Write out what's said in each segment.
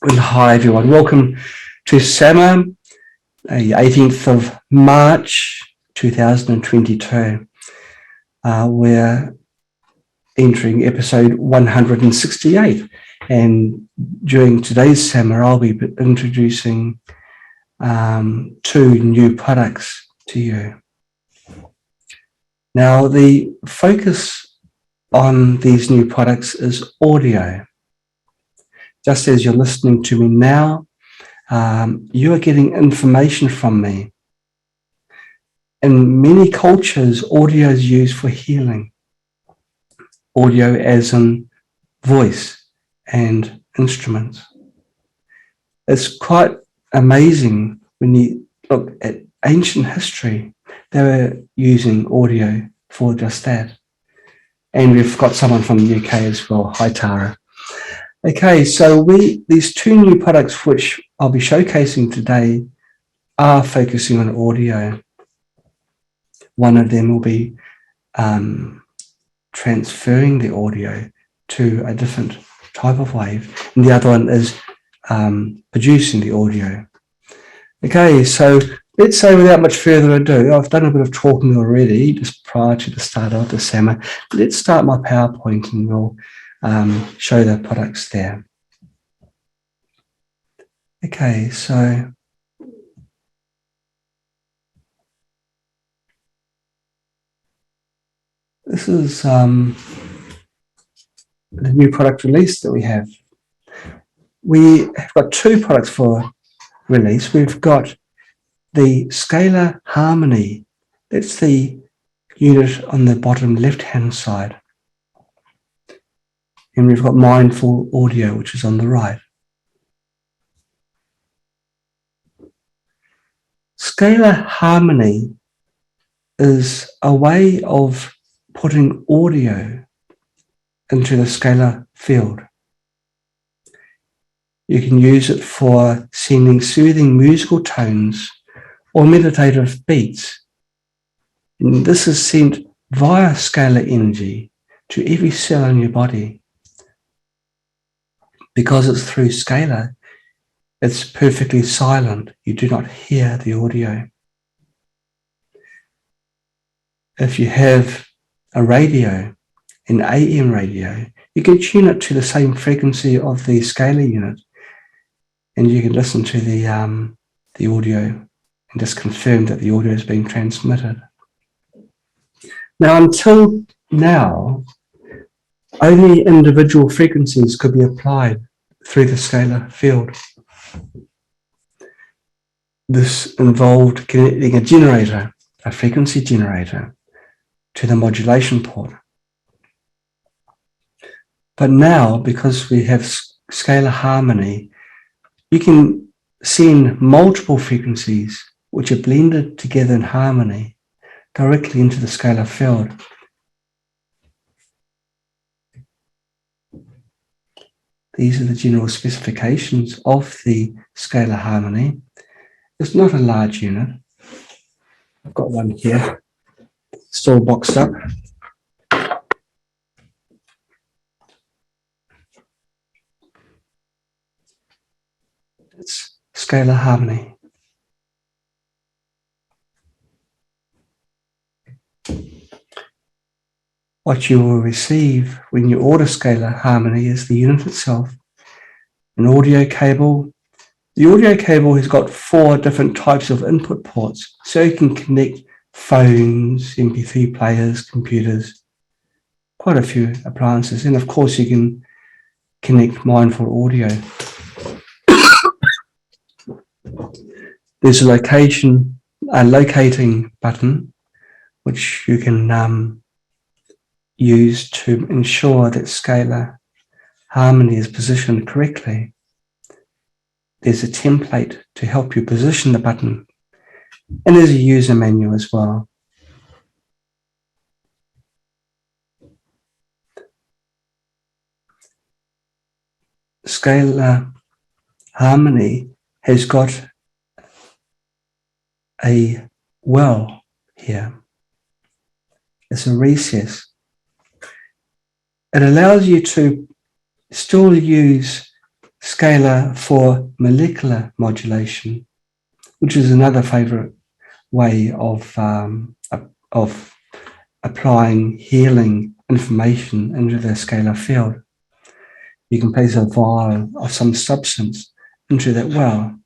And hi everyone, welcome to Summer, the 18th of March 2022. We're entering episode 168, and during today's Summer I'll be introducing two new products to you. Now the focus on these new products is audio. Just as you're listening to me now, you are getting information from me. In many cultures, audio is used for healing. Audio as in voice and instruments. It's quite amazing when you look at ancient history. They were using audio for just that. And we've got someone from the UK as well. Hi, Tara. Okay, so these two new products which I'll be showcasing today are focusing on audio. One of them will be transferring the audio to a different type of wave, and the other one is producing the audio. Okay, so let's say without much further ado, I've done a bit of talking already just prior to the start of the summer. Let's start my PowerPoint and we'll show the products there. Okay, so this is the new product release that we have. We have got two products for release. We've got the Scalar Harmony. That's the unit on the bottom left-hand side. And we've got Mindful Audio, which is on the right. Scalar Harmony is a way of putting audio into the scalar field. You can use it for sending soothing musical tones or meditative beats. And this is sent via scalar energy to every cell in your body. Because it's through scalar, it's perfectly silent. You do not hear the audio. If you have a radio, an AM radio, you can tune it to the same frequency of the scalar unit, and you can listen to the audio and just confirm that the audio is being transmitted. Now, until now, only individual frequencies could be applied through the scalar field. This involved connecting a generator, a frequency generator, to the modulation port. But now, because we have Scalar Harmony, you can send multiple frequencies which are blended together in harmony directly into the scalar field. These are the general specifications of the Scalar Harmony. It's not a large unit. I've got one here, still boxed up. It's Scalar Harmony. What you will receive when you order Scalar Harmony is the unit itself, an audio cable. The audio cable has got 4 different types of input ports, so you can connect phones, MP3 players, computers, quite a few appliances, and of course you can connect Mindful Audio. There's a locating button which you can use to ensure that Scalar Harmony is positioned correctly. There's a template to help you position the button, and there's a user manual as well. Scalar Harmony has got a well here. It's a recess. It allows you to still use Scalar for molecular modulation, which is another favorite way of applying healing information into the scalar field. You can place a vial of some substance into that well,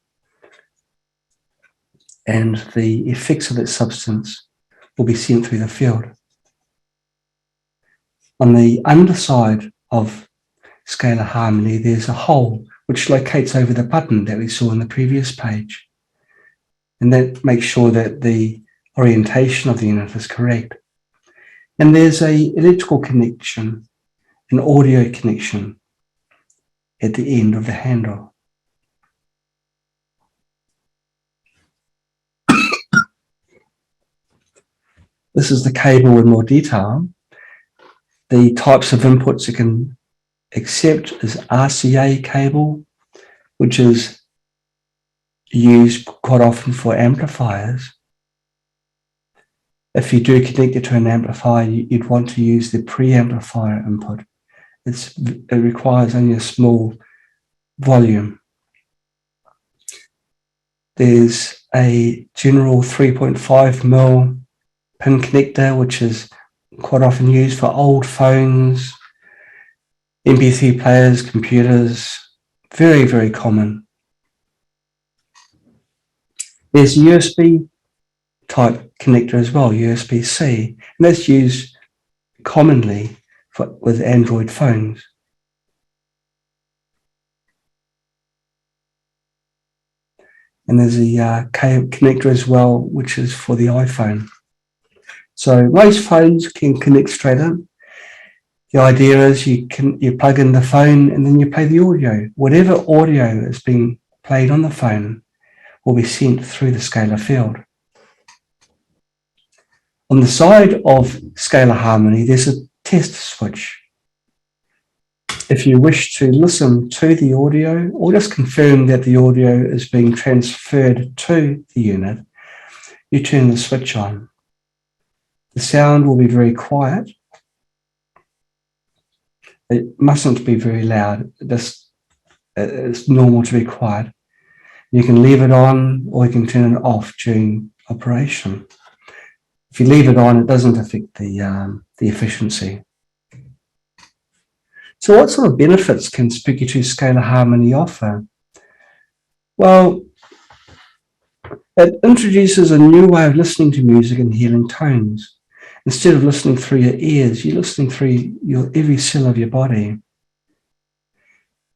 and the effects of that substance will be sent through the field. On the underside of Scalar Harmony, there's a hole which locates over the button that we saw in the previous page. And that makes sure that the orientation of the unit is correct. And there's an electrical connection, an audio connection at the end of the handle. This is the cable in more detail. The types of inputs it can accept is RCA cable, which is used quite often for amplifiers. If you do connect it to an amplifier, you'd want to use the preamplifier input. It requires only a small volume. There's a general 3.5mm pin connector, which is quite often used for old phones, MP3 players, computers, very, very common. There's a USB type connector as well, USB-C, and that's used commonly with Android phones. And there's a connector as well, which is for the iPhone. So most phones can connect straight in. The idea is you plug in the phone and then you play the audio. Whatever audio is being played on the phone will be sent through the scalar field. On the side of Scalar Harmony, there's a test switch. If you wish to listen to the audio or just confirm that the audio is being transferred to the unit, you turn the switch on. The sound will be very quiet. It mustn't be very loud. It's normal to be quiet. You can leave it on or you can turn it off during operation. If you leave it on, it doesn't affect the efficiency. So what sort of benefits can Spooky2 Scalar Harmony offer? Well, it introduces a new way of listening to music and healing tones. Instead of listening through your ears, you're listening through every cell of your body.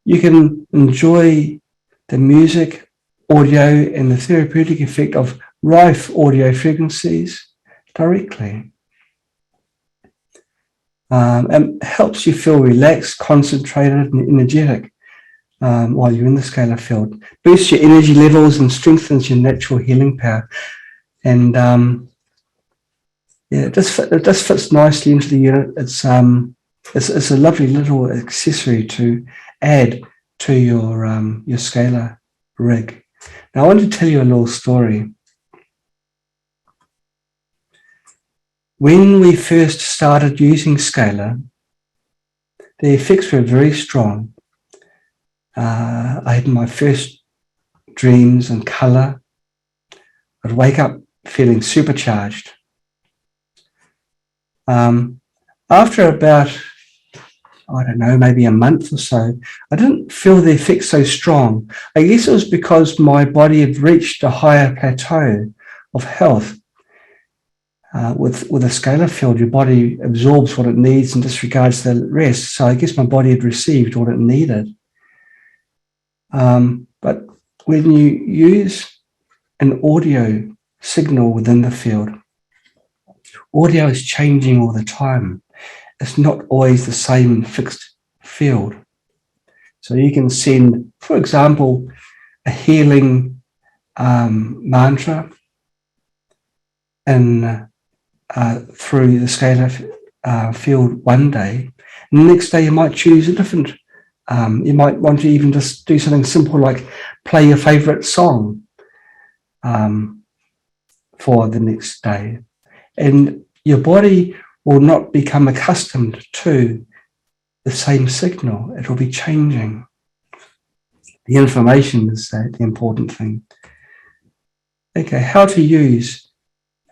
You can enjoy the music, audio, and the therapeutic effect of rife audio frequencies directly. It helps you feel relaxed, concentrated, and energetic while you're in the scalar field. Boosts your energy levels and strengthens your natural healing power. And yeah, it just fits nicely into the unit. It's a lovely little accessory to add to your scalar rig. Now I want to tell you a little story. When we first started using Scalar, the effects were very strong. I had my first dreams in colour. I'd wake up feeling supercharged. After about, I don't know, maybe a month or so, I didn't feel the effects so strong. I guess it was because my body had reached a higher plateau of health. With a scalar field, your body absorbs what it needs and disregards the rest. So I guess my body had received what it needed. But when you use an audio signal within the field, audio is changing all the time. It's not always the same fixed field. So you can send, for example, a healing mantra and through the scalar field one day, and the next day you might choose a different. You might want to even just do something simple like play your favorite song for the next day, and your body will not become accustomed to the same signal. It will be changing. The information is the important thing. Okay, how to use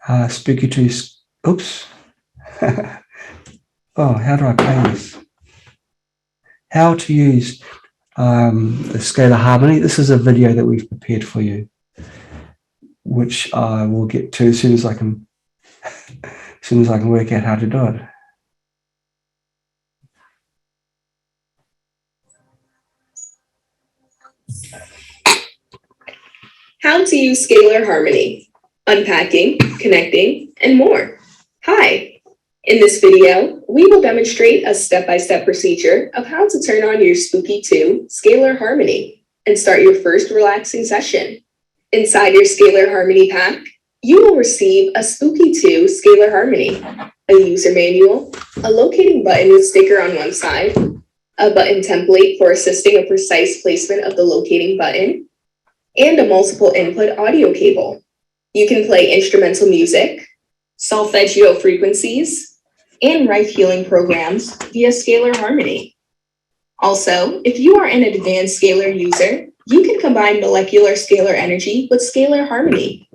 Spooky2. Oops. Oh, how do I play this? How to use the Scalar Harmony. This is a video that we've prepared for you, which I will get to as soon as I can work out how to do it. How to use Scalar Harmony, unpacking, connecting, and more. Hi! In this video, we will demonstrate a step-by-step procedure of how to turn on your Spooky2 Scalar Harmony and start your first relaxing session. Inside your Scalar Harmony pack, you will receive a Spooky2 Scalar Harmony, a user manual, a locating button with sticker on one side, a button template for assisting a precise placement of the locating button, and a multiple input audio cable. You can play instrumental music, solfeggio frequencies, and write healing programs via Scalar Harmony. Also, if you are an advanced Scalar user, you can combine molecular scalar energy with Scalar Harmony.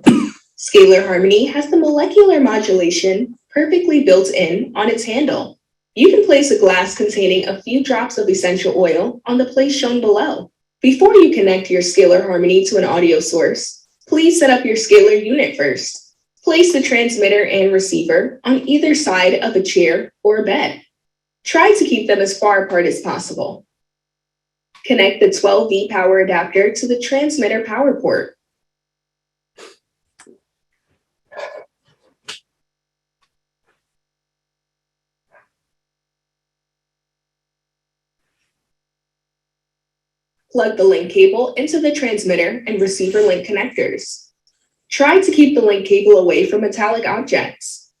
Scalar Harmony has the molecular modulation perfectly built in on its handle. You can place a glass containing a few drops of essential oil on the place shown below. Before you connect your Scalar Harmony to an audio source, please set up your Scalar unit first. Place the transmitter and receiver on either side of a chair or a bed. Try to keep them as far apart as possible. Connect the 12V power adapter to the transmitter power port. Plug the link cable into the transmitter and receiver link connectors. Try to keep the link cable away from metallic objects.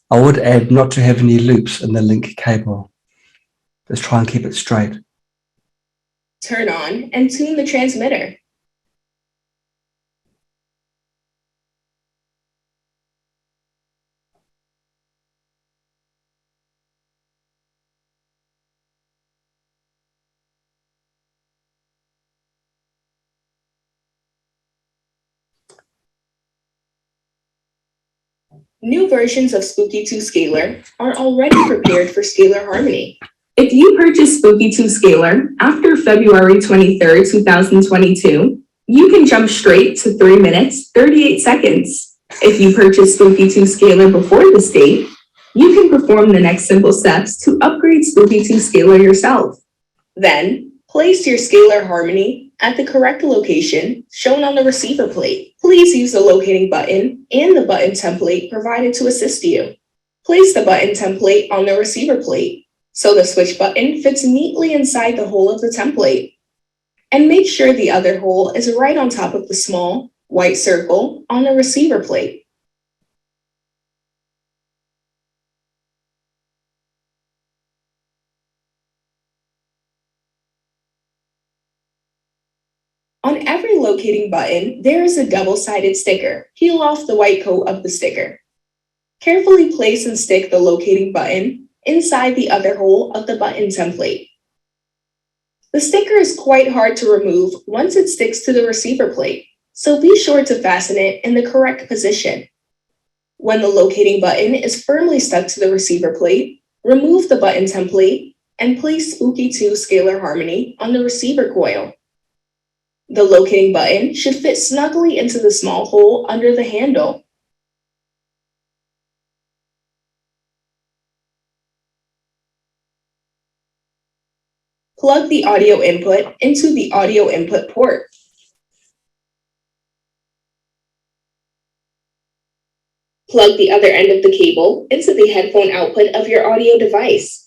I would add not to have any loops in the link cable. Just try and keep it straight. Turn on and tune the transmitter. New versions of Spooky2 Scalar are already prepared for Scalar Harmony. If you purchase Spooky2 Scalar after February 23rd, 2022, you can jump straight to 3 minutes, 38 seconds. If you purchase Spooky2 Scalar before this date, you can perform the next simple steps to upgrade Spooky2 Scalar yourself. Then, place your Scalar Harmony at the correct location shown on the receiver plate. Please use the locating button and the button template provided to assist you. Place the button template on the receiver plate so the switch button fits neatly inside the hole of the template. And make sure the other hole is right on top of the small white circle on the receiver plate. On every locating button, there is a double-sided sticker. Peel off the white coat of the sticker. Carefully place and stick the locating button inside the other hole of the button template. The sticker is quite hard to remove once it sticks to the receiver plate, so be sure to fasten it in the correct position. When the locating button is firmly stuck to the receiver plate, remove the button template and place Spooky2 Scalar Harmony on the receiver coil. The locating button should fit snugly into the small hole under the handle. Plug the audio input into the audio input port. Plug the other end of the cable into the headphone output of your audio device.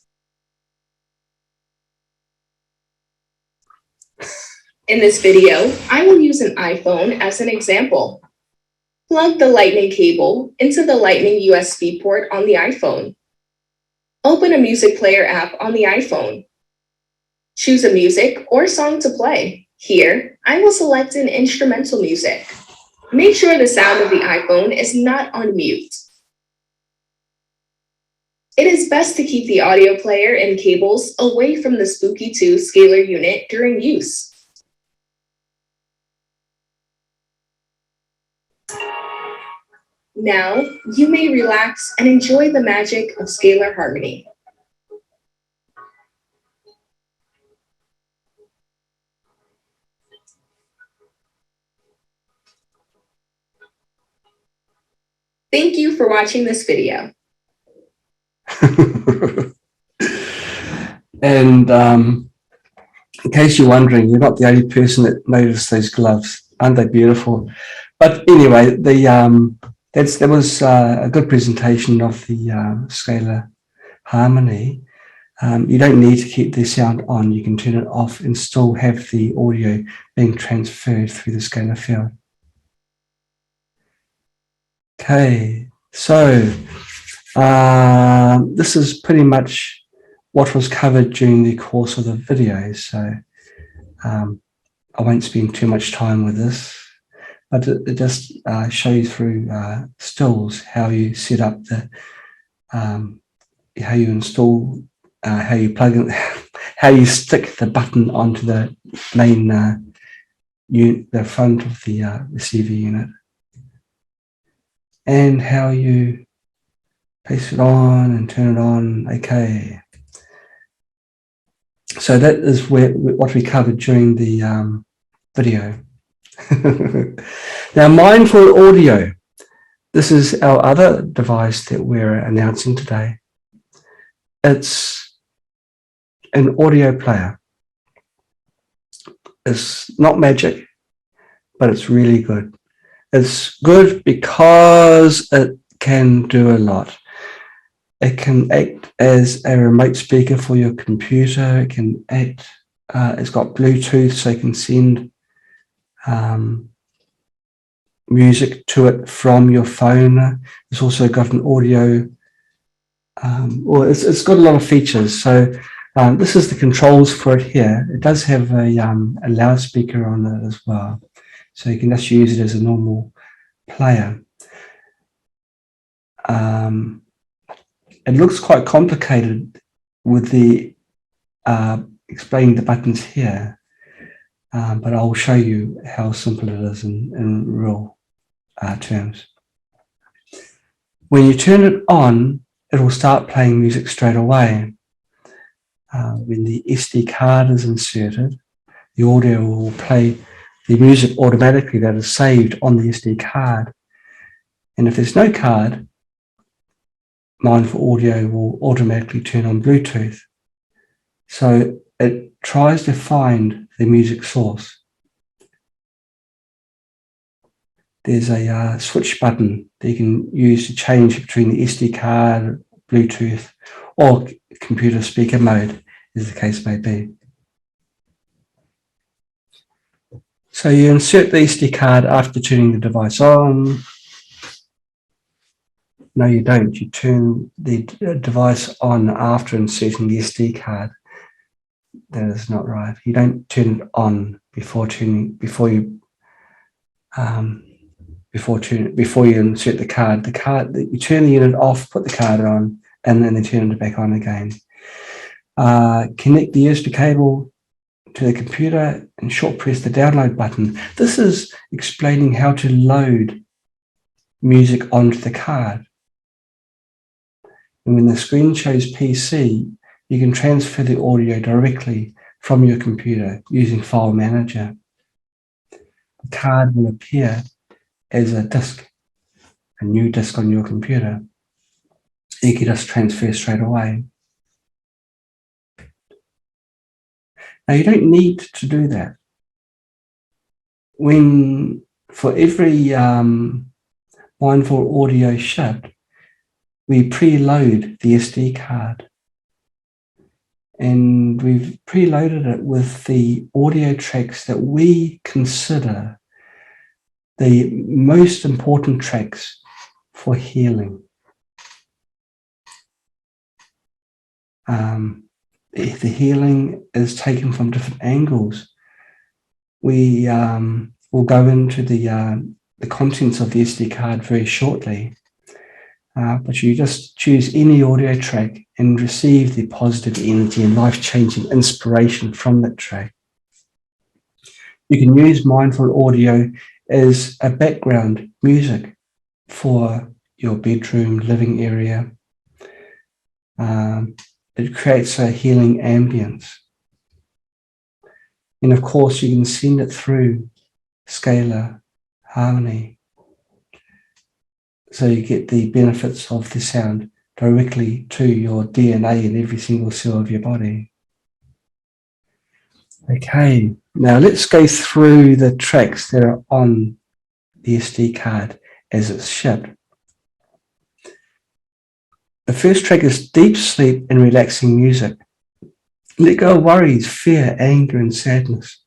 In this video, I will use an iPhone as an example. Plug the Lightning cable into the Lightning USB port on the iPhone. Open a music player app on the iPhone. Choose a music or song to play. Here, I will select an instrumental music. Make sure the sound of the iPhone is not on mute. It is best to keep the audio player and cables away from the Spooky2 scalar unit during use. Now, you may relax and enjoy the magic of Scalar Harmony. Thank you for watching this video. And in case you're wondering, you're not the only person that noticed those gloves. Aren't they beautiful? But anyway, that was a good presentation of the Scalar Harmony. You don't need to keep the sound on. You can turn it off and still have the audio being transferred through the scalar field. Okay, so this is pretty much what was covered during the course of the video. So I won't spend too much time with this, but it just shows through stills how you set up the, how you install, how you plug in, how you stick the button onto the main the front of the receiver unit, and how you place it on and turn it on. Okay, so that is what we covered during the video. Now, mindful audio. This is our other device that we're announcing today. It's an audio player. It's not magic, but it's really good. It's good because it can do a lot. It can act as a remote speaker for your computer. It can act, it's got Bluetooth, so you can send music to it from your phone. It's also got an audio, well, it's got a lot of features. So this is the controls for it here. It does have a loudspeaker on it as well. So you can just use it as a normal player. It looks quite complicated with the explaining the buttons here, but I'll show you how simple it is in real terms. When you turn it on, it will start playing music straight away. When the SD card is inserted, the audio will play the music automatically that is saved on the SD card. And if there's no card, Mindful Audio will automatically turn on Bluetooth. So it tries to find the music source. There's a switch button that you can use to change between the SD card, Bluetooth, or computer speaker mode, as the case may be. So you insert the SD card after turning the device on. No, you don't. You turn the device on after inserting the SD card. That is not right. You don't turn it on before you insert the card. You turn the unit off, put the card on, and then turn it back on again. Connect the USB cable to the computer and short press the download button. This is explaining how to load music onto the card. And when the screen shows PC, you can transfer the audio directly from your computer using File Manager. The card will appear as a disk, a new disk on your computer. You can just transfer straight away. Now, you don't need to do that. For every Mindful Audio shipped, we preload the SD card. And we've preloaded it with the audio tracks that we consider the most important tracks for healing. The healing is taken from different angles. We will go into the contents of the SD card very shortly. but you just choose any audio track and receive the positive energy and life-changing inspiration from that track. You can use mindful audio as a background music for your bedroom, living area. It creates a healing ambience. And of course, you can send it through Scalar Harmony. So you get the benefits of the sound directly to your DNA in every single cell of your body. Okay, now let's go through the tracks that are on the SD card as it's shipped. The first track is deep sleep and relaxing music. Let go of worries, fear, anger, and sadness.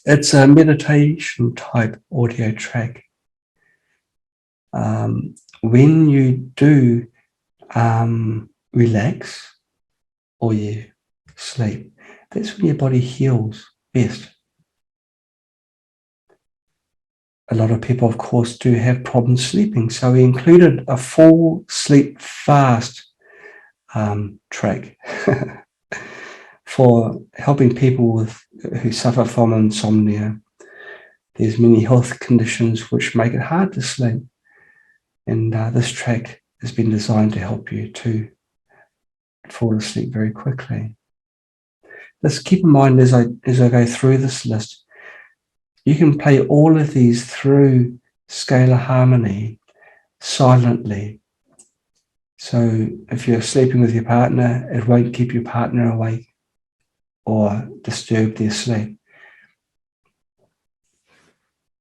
It's a meditation type audio track. When you do relax or you sleep, that's when your body heals best. A lot of people, of course, do have problems sleeping, so we included a full sleep fast track for helping people who suffer from insomnia. There's many health conditions which make it hard to sleep, and this track has been designed to help you to fall asleep very quickly. Let's keep in mind as I go through this list, you can play all of these through Scalar Harmony silently. So if you're sleeping with your partner, it won't keep your partner awake or disturb their sleep.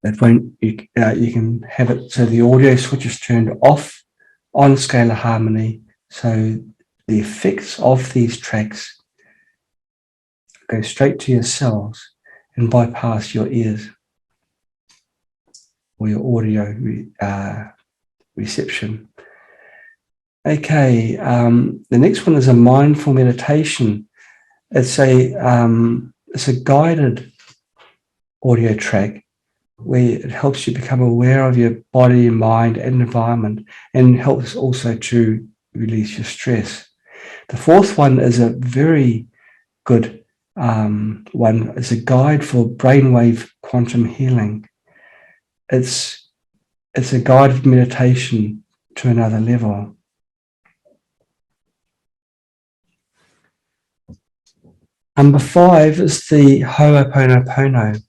It won't. You can have it so the audio switch is turned off on Scalar Harmony, so the effects of these tracks go straight to your cells and bypass your ears or your audio reception. Okay, the next one is a mindful meditation. It's a guided audio track where it helps you become aware of your body, mind, and environment, and helps also to release your stress. The fourth one is a very good one. It's a guide for brainwave quantum healing. It's a guided meditation to another level. Number 5 is the Ho'oponopono.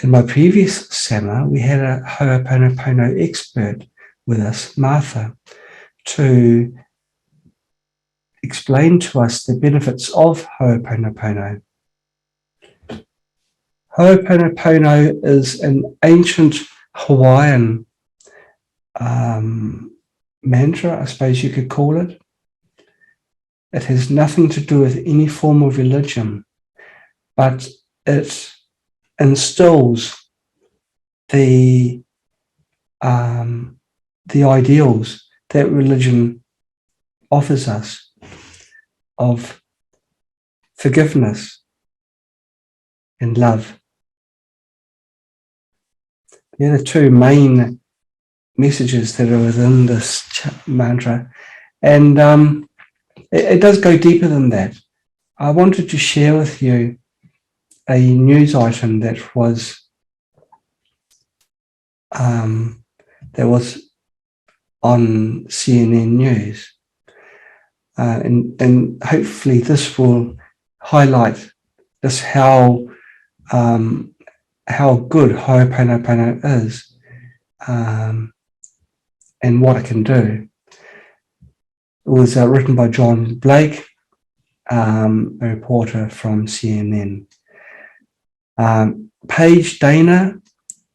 In my previous seminar, we had a Ho'oponopono expert with us, Martha, to explain to us the benefits of Ho'oponopono. Ho'oponopono is an ancient Hawaiian mantra, I suppose you could call it. It has nothing to do with any form of religion, but it instills the ideals that religion offers us of forgiveness and love. They're the two main messages that are within this mantra, and it does go deeper than that. I wanted to share with you a news item that was on CNN News, and hopefully this will highlight just how good Ho'oponopono is, and what it can do. It was written by John Blake, a reporter from CNN. Paige Dana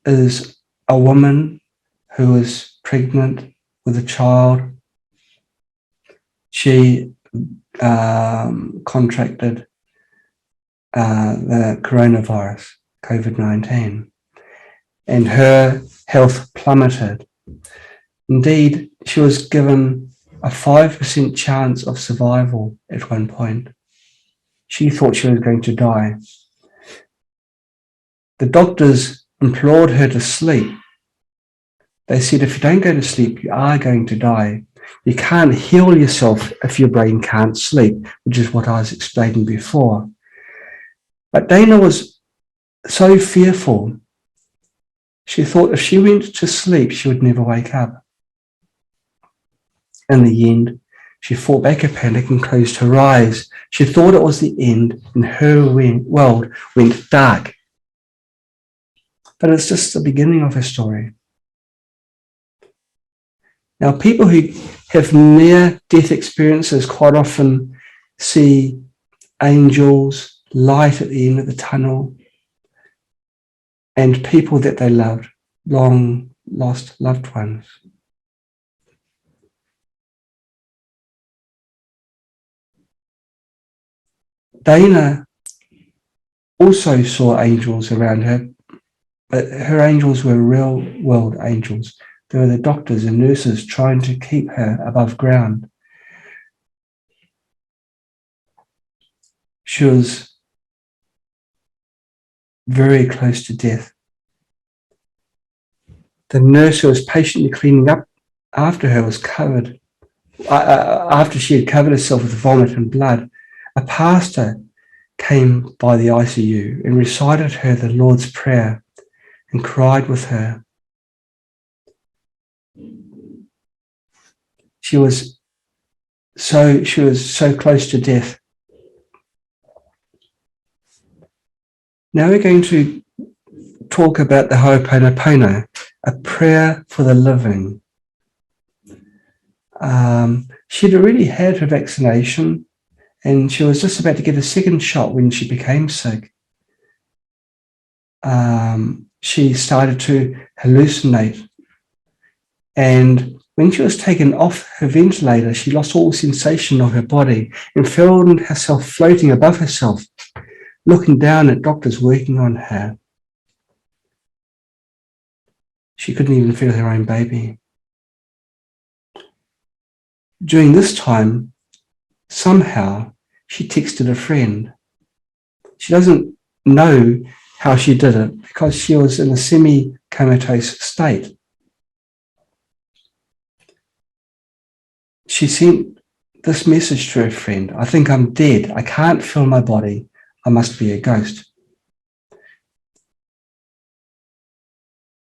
is a woman who is pregnant with a child. She contracted the coronavirus, COVID-19, and her health plummeted. Indeed, she was given a 5% chance of survival at one point. She thought she was going to die. The doctors implored her to sleep, They said, if you don't go to sleep, you are going to die. You can't heal yourself if your brain can't sleep, which is what I was explaining before. But Dana was so fearful. She thought if she went to sleep, she would never wake up. In the end, she fought back her panic and closed her eyes. She thought it was the end and her world went dark. But it's just the beginning of her story. Now, people who have near-death experiences quite often see angels, light at the end of the tunnel, and people that they loved, long lost loved ones. Dana also saw angels around her, but her angels were real-world angels. They were the doctors and nurses trying to keep her above ground. She was very close to death. The nurse who was patiently cleaning up after her was covered. After she had covered herself with vomit and blood, a pastor came by the ICU and recited her the Lord's Prayer and cried with her. She was so close to death. Now we're going to talk about the Ho'oponopono, a prayer for the living. She'd already had her vaccination and she was just about to get a second shot when she became sick. She started to hallucinate, and when she was taken off her ventilator, she lost all sensation of her body and found herself floating above herself, looking down at doctors working on her. She couldn't even feel her own baby. During this time, somehow, she texted a friend. She doesn't know how she did it because she was in a semi-comatose state. She sent this message to her friend: I think I'm dead. I can't feel my body. I must be a ghost.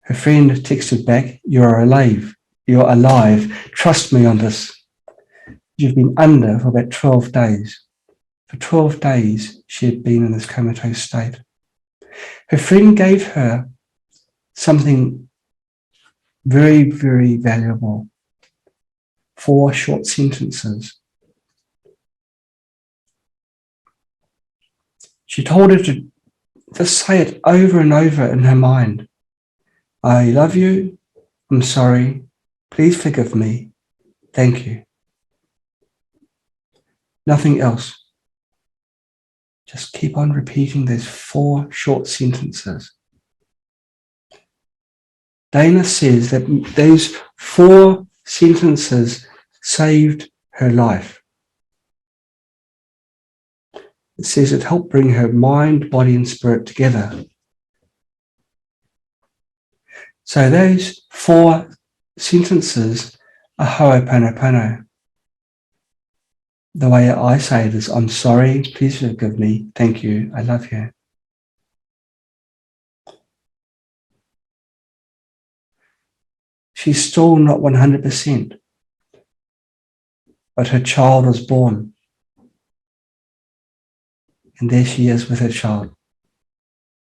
Her friend texted back, you're alive. You're alive. Trust me on this. You've been under for about 12 days. For 12 days, she had been in this comatose state. Her friend gave her something very, very valuable. 4 short sentences. She told her to just say it over and over in her mind. I love you. I'm sorry. Please forgive me. Thank you. Nothing else. Just keep on repeating those 4 short sentences. Dana says that those 4 sentences saved her life. It says it helped bring her mind, body, and spirit together. So those 4 sentences are Ho'oponopono. The way I say it is, I'm sorry, please forgive me, thank you, I love you. She's still not 100%, but her child was born. And there she is with her child.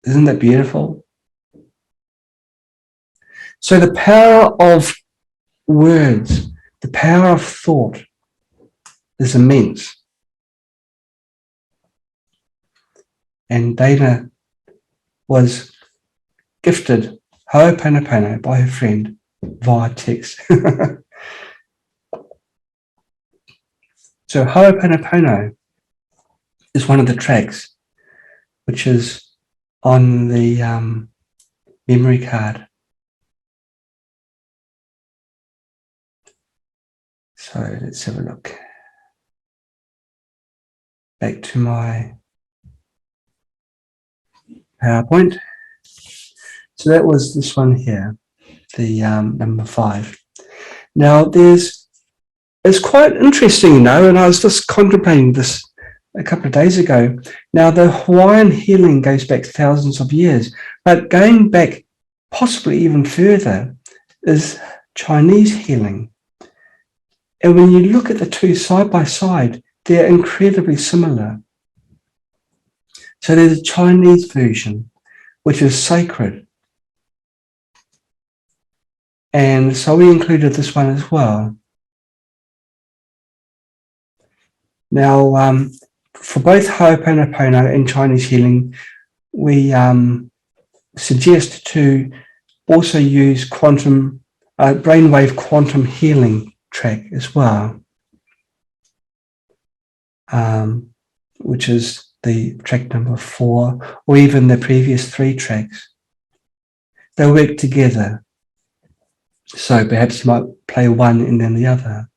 Isn't that beautiful? So the power of words, the power of thought is immense. And Dana was gifted Ho'oponopono by her friend via text. So Ho'oponopono is one of the tracks which is on the memory card. So let's have a look. Back to my PowerPoint. So that was this one here. the number 5. Now, it's quite interesting, and I was just contemplating this a couple of days ago. Now, the Hawaiian healing goes back thousands of years, but going back possibly even further is Chinese healing. And when you look at the two side by side, they're incredibly similar. So there's a Chinese version, which is sacred. And so we included this one as well. Now, for both Ho'oponopono and Chinese healing, we suggest to also use brainwave quantum healing track as well, which is the track number 4, or even the previous 3 tracks. They work together. So perhaps you might play one and then the other.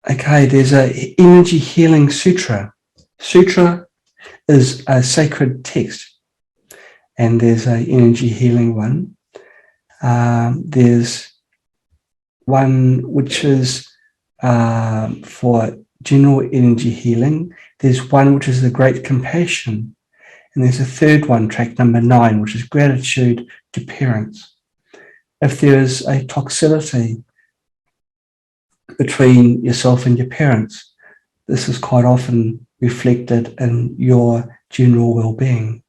Okay, there's a energy healing sutra. Sutra is a sacred text, and there's a energy healing one. There's one which is for general energy healing. There's one which is the Great Compassion, and there's a third one, track number 9, which is gratitude to parents. If there is a toxicity between yourself and your parents, this is quite often reflected in your general well-being.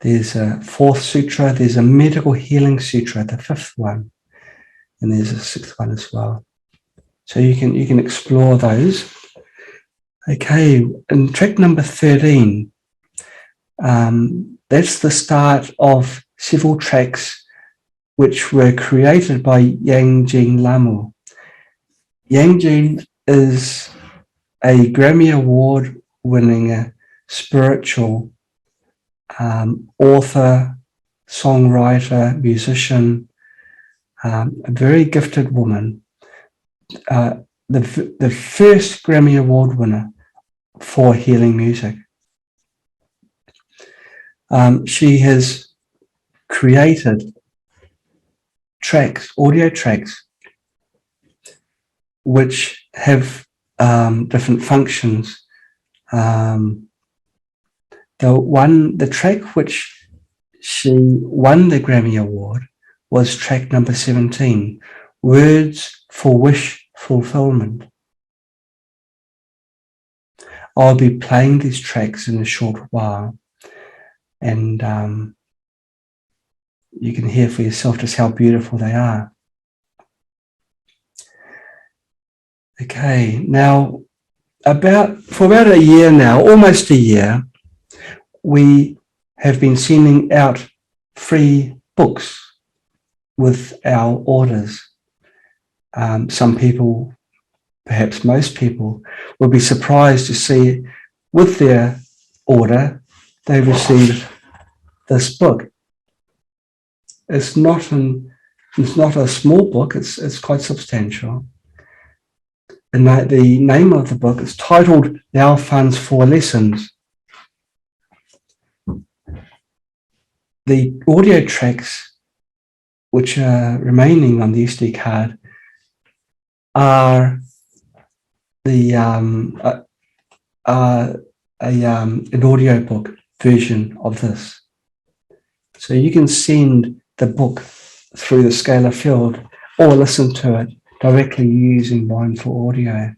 There's a 4th sutra, there's a medical healing sutra, the 5th one, and there's a 6th one as well. So you can explore those. Okay, in track number 13, that's the start of several tracks which were created by Yangjing Lamu. Yangjing is a Grammy Award winning spiritual author, songwriter, musician, a very gifted woman. The first Grammy Award winner for healing music. She has created tracks, audio tracks, which have different functions. The track which she won the Grammy Award was track number 17, Words for Wish Fulfillment. I'll be playing these tracks in a short while, and you can hear for yourself just how beautiful they are. Okay, now for about a year now, almost a year, we have been sending out free books with our orders. Some people, perhaps most people, will be surprised to see with their order they received this book. It's not a small book, it's quite substantial. And the name of the book is titled LiaoFan's 4 Lessons. The audio tracks which are remaining on the SD card are an audiobook version of this. So you can send the book through the Scalar field or listen to it directly using Mindful Audio.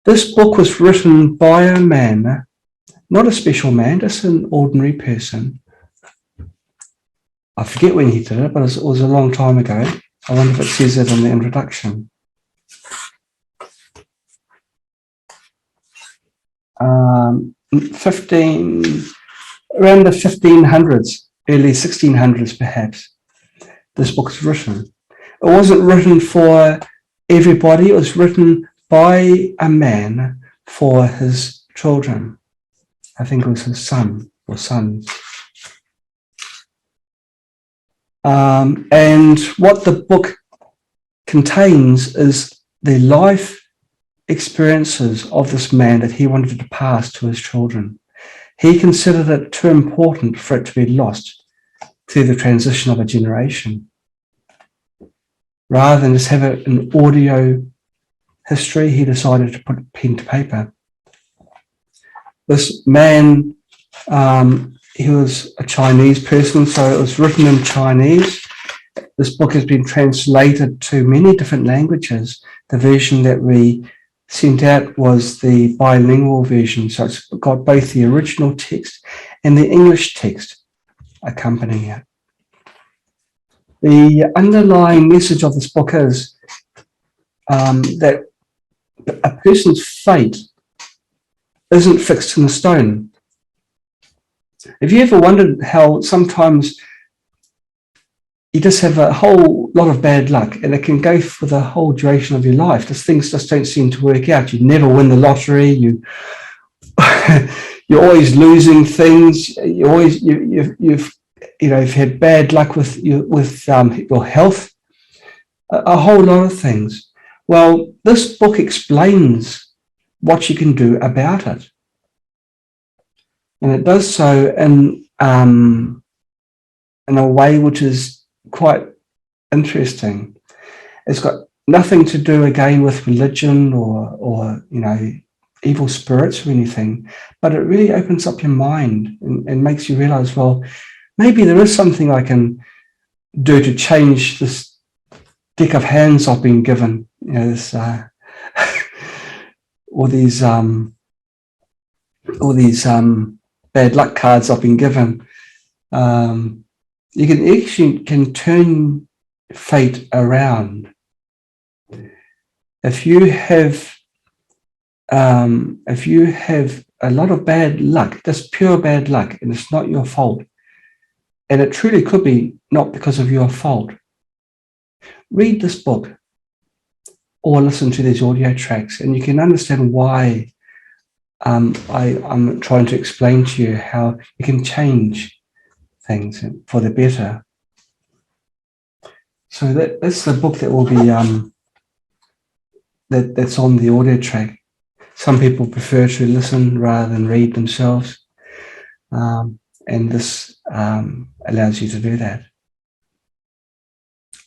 This book was written by a man, not a special man, just an ordinary person. I forget when he did it, but it was a long time ago. I wonder if it says it in the introduction. Around the 1500s, early 1600s perhaps, this book was written. It wasn't written for everybody, it was written by a man for his children. I think it was his son or sons. And what the book contains is the life experiences of this man that he wanted to pass to his children. He considered it too important for it to be lost through the transition of a generation. Rather than just have it in audio history, he decided to put pen to paper. This man, he was a Chinese person, so it was written in Chinese. This book has been translated to many different languages. The version that we sent out was the bilingual version, so it's got both the original text and the English text accompanying it. The underlying message of this book is that a person's fate isn't fixed in stone. Have you ever wondered how sometimes you just have a whole lot of bad luck and it can go for the whole duration of your life? Things just don't seem to work out. You never win the lottery. You're always losing things. You've had bad luck with your health, a whole lot of things. Well, this book explains what you can do about it. And it does so in a way which is quite interesting. It's got nothing to do again with religion or evil spirits or anything, but it really opens up your mind and makes you realize, well, maybe there is something I can do to change this deck of hands I've been given. All these bad luck cards I've been given. You can turn fate around. If you have a lot of bad luck, just pure bad luck, and it's not your fault, and it truly could be not because of your fault, read this book or listen to these audio tracks, and you can understand why I'm trying to explain to you how you can change things for the better. So that's the book that will be that's on the audio track. Some people prefer to listen rather than read themselves, and this allows you to do that.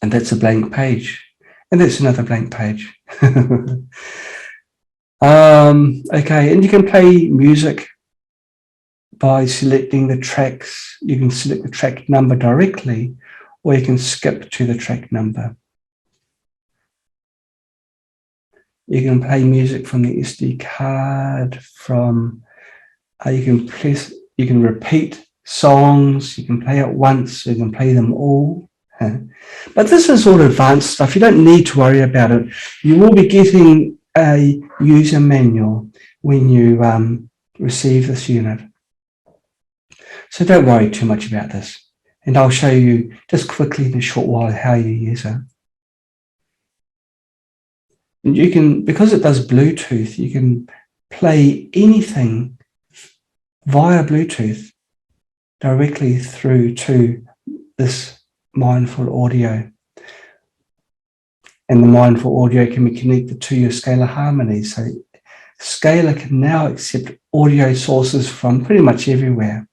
And that's a blank page, and that's another blank page. Okay, and you can play music by selecting the tracks. You can select the track number directly, or you can skip to the track number. You can play music from the SD card, you can repeat songs, you can play it once, you can play them all. But this is all advanced stuff. You don't need to worry about it. You will be getting a user manual when you receive this unit. So don't worry too much about this. And I'll show you just quickly in a short while how you use it. And you can, because it does Bluetooth, you can play anything via Bluetooth directly through to this mindful audio. And the mindful audio can be connected to your Scalar Harmony. So Scalar can now accept audio sources from pretty much everywhere.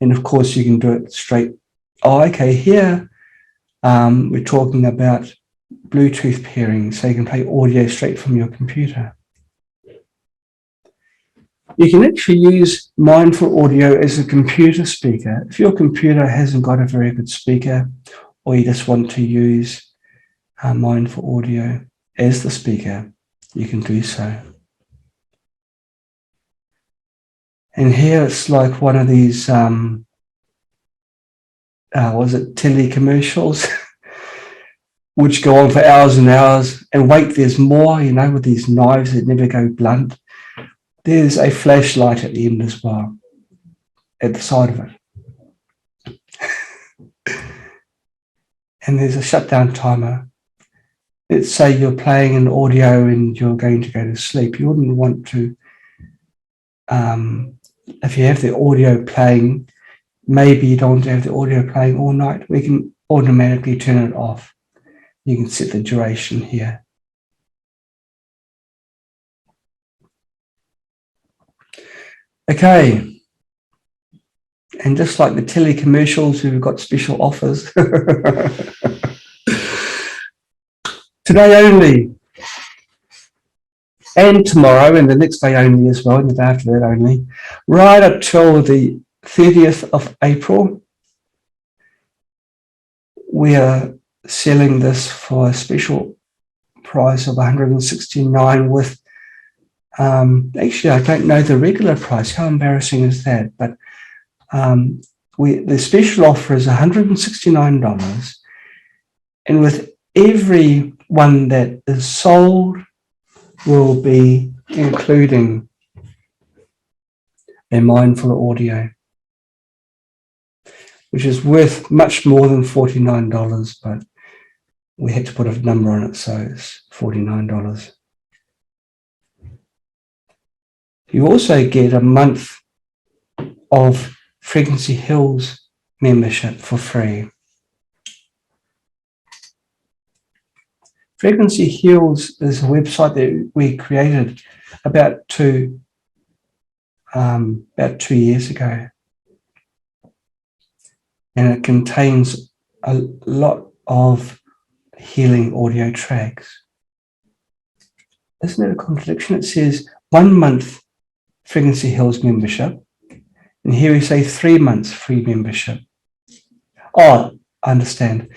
And of course, you can do it straight. Oh, okay, here we're talking about Bluetooth pairing, so you can play audio straight from your computer. You can actually use mindful audio as a computer speaker. If your computer hasn't got a very good speaker, or you just want to use mindful audio as the speaker, you can do so. And here it's like one of these, tele commercials, which go on for hours and hours. And wait, there's more, with these knives that never go blunt. There's a flashlight at the end as well, at the side of it. And there's a shutdown timer. Let's say you're playing an audio and you're going to go to sleep. You wouldn't want to, if you have the audio playing, maybe you don't want to have the audio playing all night. We can automatically turn it off. You can set the duration here. Okay. And just like the telly commercials, we've got special offers. Today only, and tomorrow, and the next day only as well, and the day after that only, right up till the 30th of April, we are selling this for a special price of $169 with, actually, I don't know the regular price. How embarrassing is that? But the special offer is $169, and with every one that is sold, will be including a mindful audio, which is worth much more than $49, but we had to put a number on it, so it's $49. You also get a month of Frequency Hills membership for free. Frequency Hills is a website that we created about 2 years ago, and it contains a lot of healing audio tracks. Isn't it a contradiction? It says 1 month Frequency Hills membership, and here we say 3 months free membership. Oh, I understand.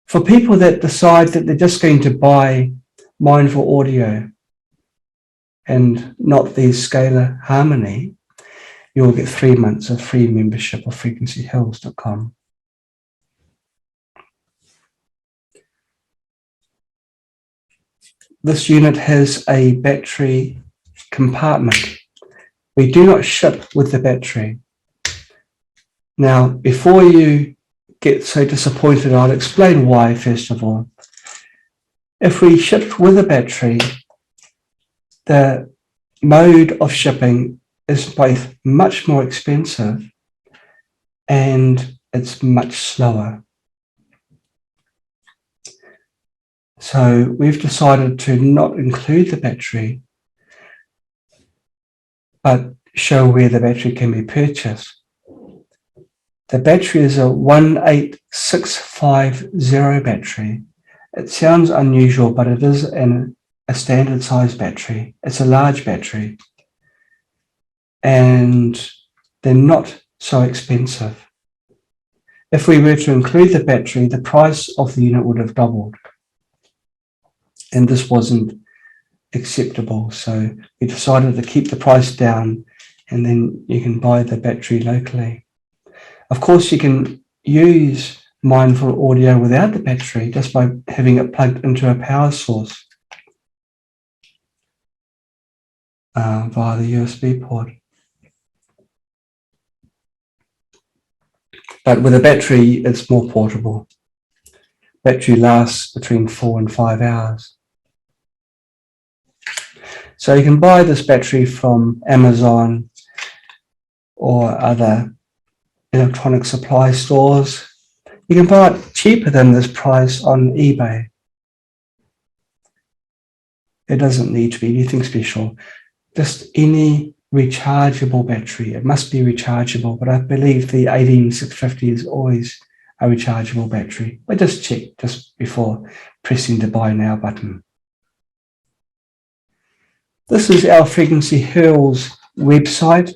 For people that decide that they're just going to buy mindful audio and not the Scalar Harmony, you'll get 3 months of free membership of frequencyhills.com. This unit has a battery compartment. We do not ship with the battery. Now, before you get so disappointed, I'll explain why first of all. If we shipped with a battery, the mode of shipping is both much more expensive and it's much slower. So we've decided to not include the battery, but show where the battery can be purchased. The battery is a 18650 battery. It sounds unusual, but it is a standard size battery. It's a large battery, and they're not so expensive. If we were to include the battery, the price of the unit would have doubled, and this wasn't acceptable. So we decided to keep the price down, and then you can buy the battery locally. Of course, you can use mindful audio without the battery just by having it plugged into a power source via the USB port. But with a battery, it's more portable. Battery lasts between 4 and 5 hours. So you can buy this battery from Amazon or other electronic supply stores. You can buy it cheaper than this price on eBay. It doesn't need to be anything special, just any rechargeable battery. It must be rechargeable, but I believe the 18650 is always a rechargeable battery. I just checked just before pressing the buy now button. This is our Frequency Hills website.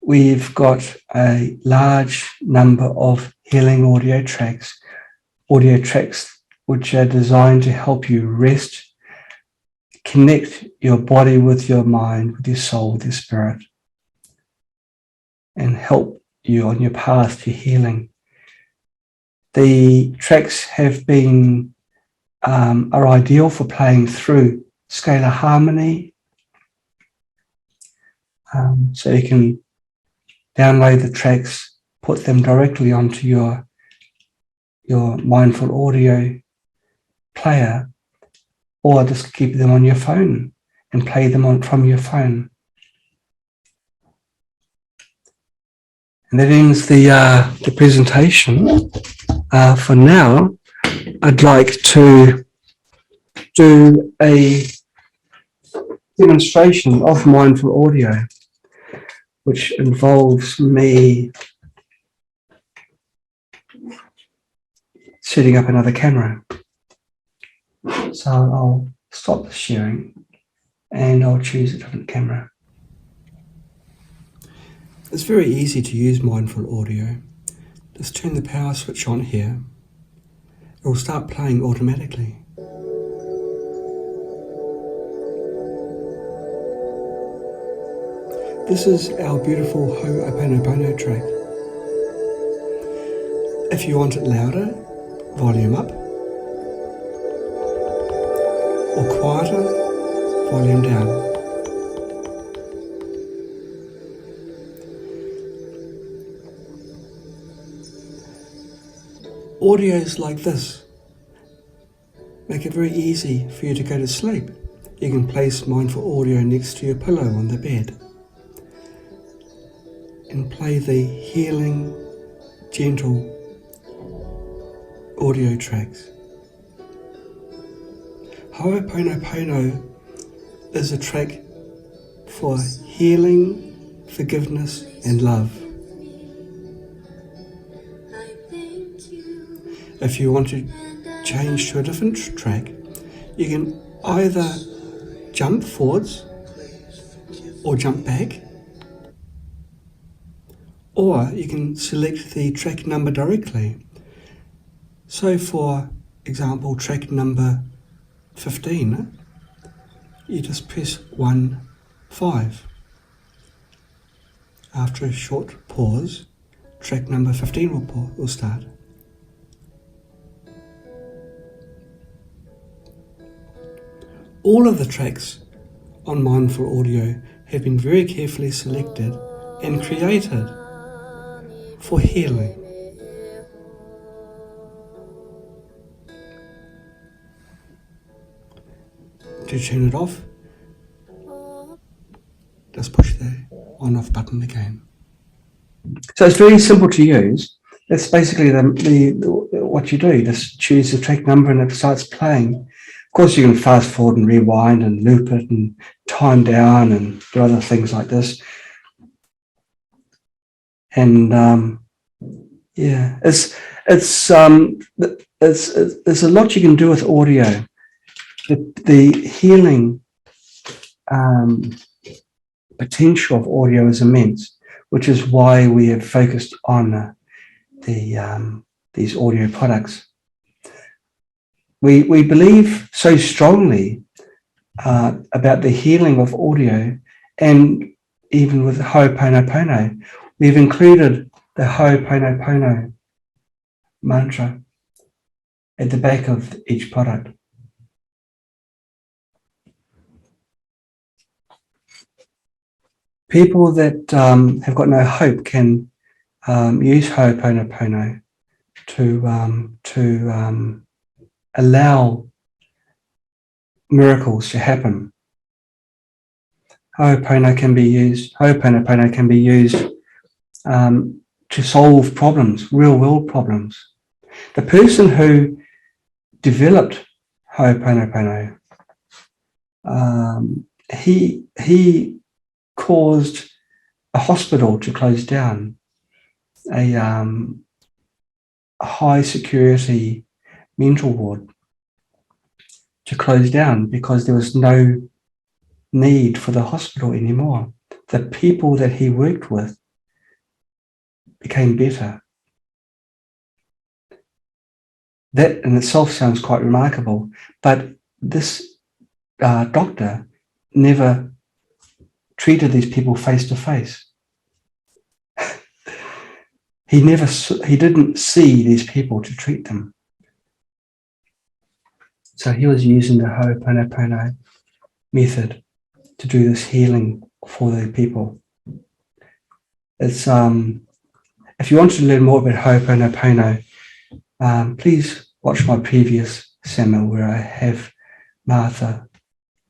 We've got a large number of healing audio tracks which are designed to help you rest, connect your body with your mind, with your soul, with your spirit, and help you on your path to healing. The tracks have been are ideal for playing through Scalar Harmony. So you can download the tracks, put them directly onto your mindful audio player, or just keep them on your phone and play them from your phone. And that ends the presentation. For now, I'd like to do a demonstration of mindful audio, which involves me setting up another camera. So I'll stop the sharing and I'll choose a different camera. It's very easy to use mindful audio. Just turn the power switch on here. It will start playing automatically. This is our beautiful Ho'oponopono track. If you want it louder, volume up. Or quieter, volume down. Audios like this make it very easy for you to go to sleep. You can place mindful audio next to your pillow on the bed and play the healing, gentle audio tracks. Ho'oponopono is a track for healing, forgiveness and love. If you want to change to a different track, you can either jump forwards or jump back, or you can select the track number directly. So for example, track number 15, you just press 1, 5. After a short pause, track number 15 will start. All of the tracks on Mindful Audio have been very carefully selected and created for healing. To turn it off, just push the on-off button again. So it's very simple to use. That's basically what you do. You just choose the track number and it starts playing. Of course, you can fast forward and rewind and loop it and time down and do other things like this. And yeah, there's a lot you can do with audio. The healing potential of audio is immense, which is why we have focused on these audio products. We believe so strongly about the healing of audio, and even with Ho'oponopono, we've included the Ho'oponopono mantra at the back of each product. People that have got no hope can use Ho'oponopono to allow miracles to happen. Ho'oponopono can be used to solve problems, real world problems. The person who developed Ho'oponopono, he caused a hospital to close down, a high security mental ward to close down because there was no need for the hospital anymore. The people that he worked with became better. That in itself sounds quite remarkable, but this doctor never treated these people face to face. He didn't see these people to treat them. So he was using the Ho'oponopono method to do this healing for the people. It's if you want to learn more about Ho'oponopono, please watch my previous seminar where I have Martha,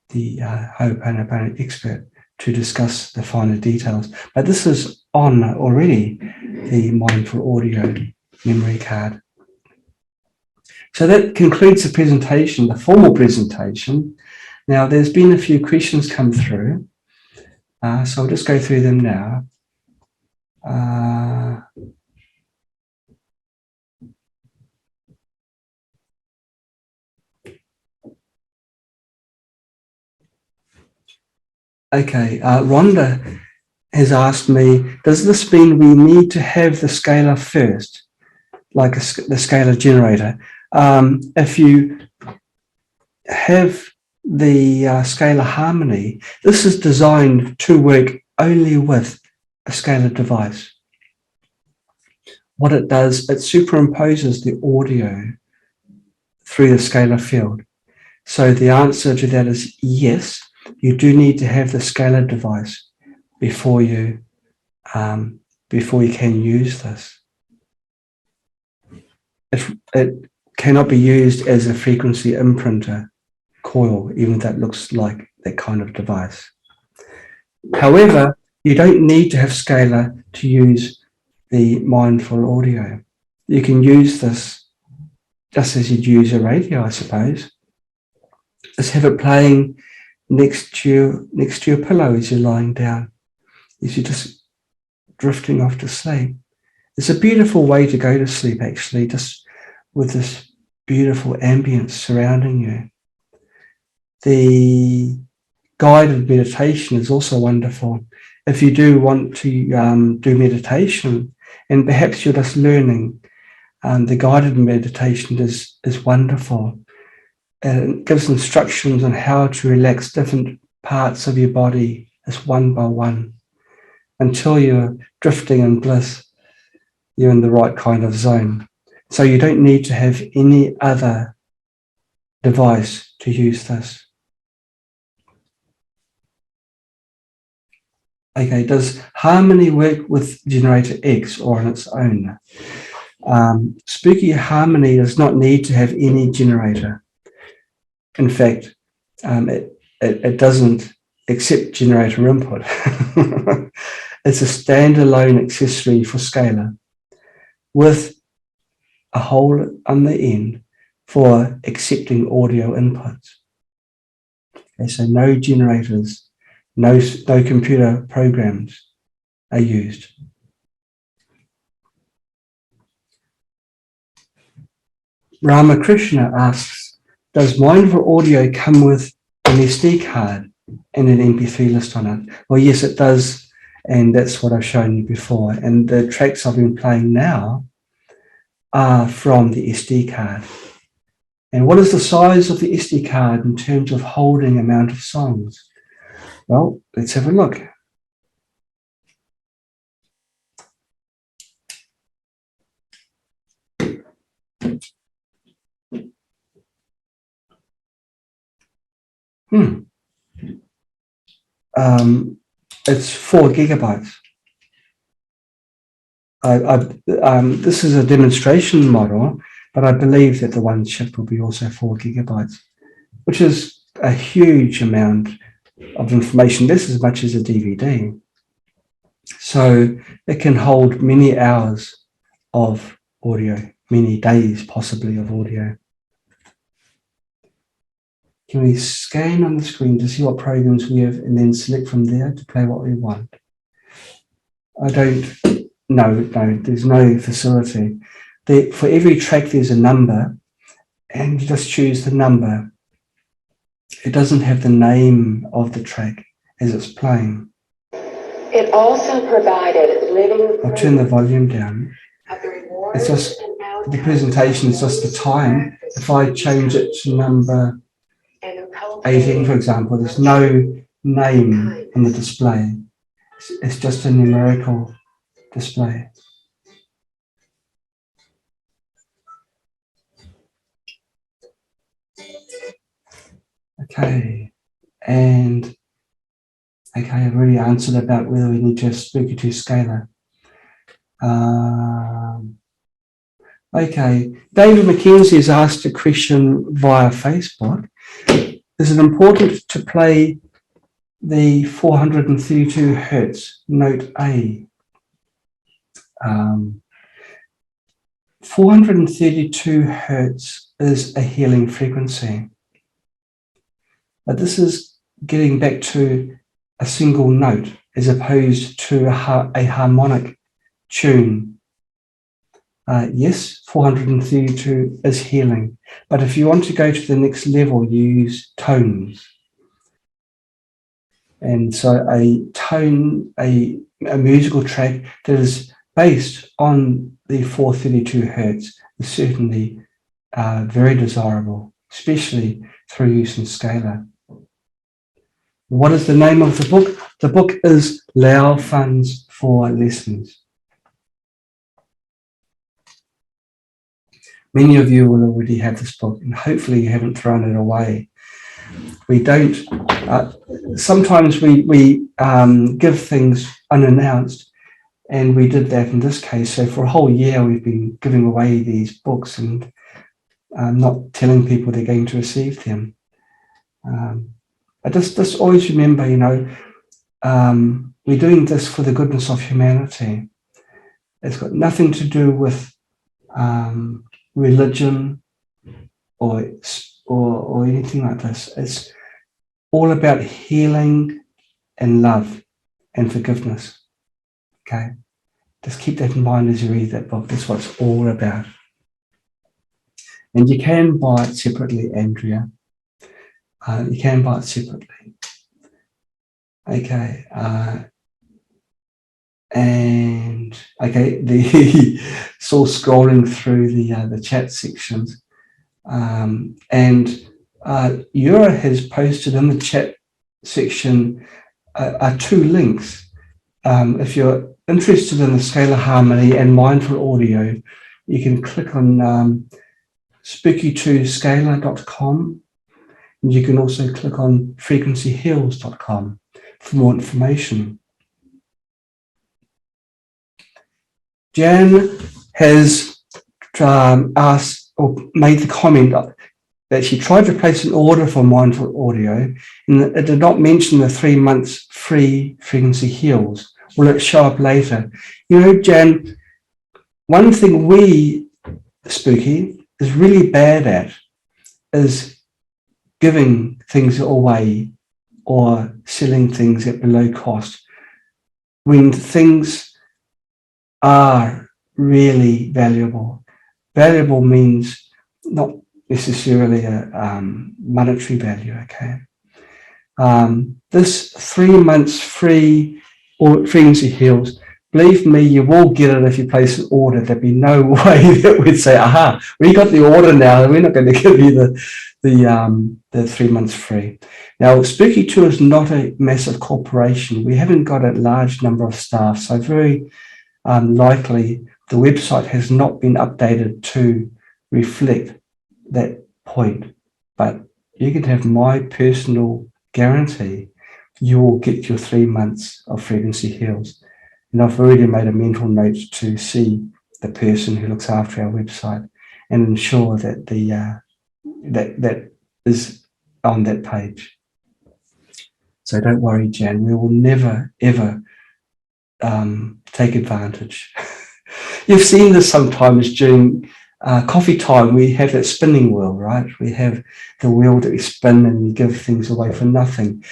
the Ho'oponopono expert, to discuss the finer details. But this is on already the Mindful Audio memory card. So that concludes the presentation, the formal presentation. Now, there's been a few questions come through, so I'll just go through them now. Okay, Rhonda has asked me, does this mean we need to have the scalar first, like the scalar generator? If you have the Scalar Harmony, this is designed to work only with a scalar device. What it does, it superimposes the audio through the scalar field. So the answer to that is yes, you do need to have the scalar device before you can use this. It cannot be used as a frequency imprinter coil, even though it looks like that kind of device. However, you don't need to have scalar to use the mindful audio. You can use this just as you'd use a radio, I suppose. Just have it playing next to your pillow as you're lying down, as you're just drifting off to sleep. It's a beautiful way to go to sleep, actually, just with this beautiful ambience surrounding you. The guided meditation is also wonderful. If you do want to do meditation, and perhaps you're just learning, the guided meditation is wonderful. And it gives instructions on how to relax different parts of your body as one by one. Until you're drifting in bliss, you're in the right kind of zone. So you don't need to have any other device to use this. Okay, does Harmony work with Generator X or on its own? Spooky Harmony does not need to have any generator. In fact, it doesn't accept generator input. It's a standalone accessory for Scalar with a hole on the end for accepting audio inputs. Okay, so no generators, no computer programs are used. Ramakrishna asks, does mindful audio come with an SD card and an MP3 list on it? Well, yes, it does. And that's what I've shown you before. And the tracks I've been playing now are from the SD card. And what is the size of the SD card in terms of holding amount of songs? Well, let's have a look. It's 4 gigabytes. This is a demonstration model, but I believe that the one shipped will be also 4 gigabytes, which is a huge amount of information. This is as much as a DVD. So it can hold many hours of audio, many days possibly of audio. Can we scan on the screen to see what programs we have and then select from there to play what we want? I don't know, there's no facility. For every track there's a number and you just choose the number. It doesn't have the name of the track as it's playing. It also provided living. I'll turn the volume down. It's just, the presentation is just the time. If I change it to number 18, for example, there's no name on the display. It's just a numerical display. Okay, and okay, I've already answered about whether we need to have Spooky2 Scalar. Okay, David McKenzie has asked a question via Facebook. Is it important to play the 432 Hertz note A? 432 Hertz is a healing frequency. But this is getting back to a single note as opposed to a harmonic tune. Yes, 432 is healing, but if you want to go to the next level, you use tones. And so a tone, a musical track that is based on the 432 hertz is certainly very desirable, especially through using Scalar. What is the name of the book? The book is LiaoFan's 4 Lessons. Many of you will already have this book, and hopefully you haven't thrown it away. We don't, sometimes we give things unannounced, and we did that in this case. So for a whole year, we've been giving away these books and not telling people they're going to receive them. But just always remember, you know, we're doing this for the goodness of humanity. It's got nothing to do with religion or anything like this. It's all about healing and love and forgiveness. Okay, just keep that in mind as you read that book. That's what it's all about. And you can buy it separately, Andrea. You can buy it separately. Okay. And okay, still scrolling through the chat sections, and Yura has posted in the chat section 2 links. If you're interested in the Scalar Harmony and mindful audio, you can click on Spooky2Scalar.com, and you can also click on frequencyheals.com for more information. Jan has asked or made the comment that she tried to place an order for mindful audio, and it did not mention the 3 months free frequency heals. Will it show up later? You know, Jan, one thing we, Spooky, is really bad at is giving things away or selling things at below cost when things are really valuable. Valuable means not necessarily a monetary value, okay? This 3 months free or frequency heals, believe me, you will get it if you place an order. There'd be no way that we'd say, aha, we got the order now, we're not going to give you the 3 months free. Now, Spooky2 is not a massive corporation. We haven't got a large number of staff, so very likely the website has not been updated to reflect that point. But you can have my personal guarantee you will get your 3 months of frequency heals. And I've already made a mental note to see the person who looks after our website and ensure that that is on that page. So don't worry, Jan, we will never, ever take advantage. You've seen this sometimes during coffee time. We have that spinning wheel, right? We have the wheel that we spin and we give things away for nothing.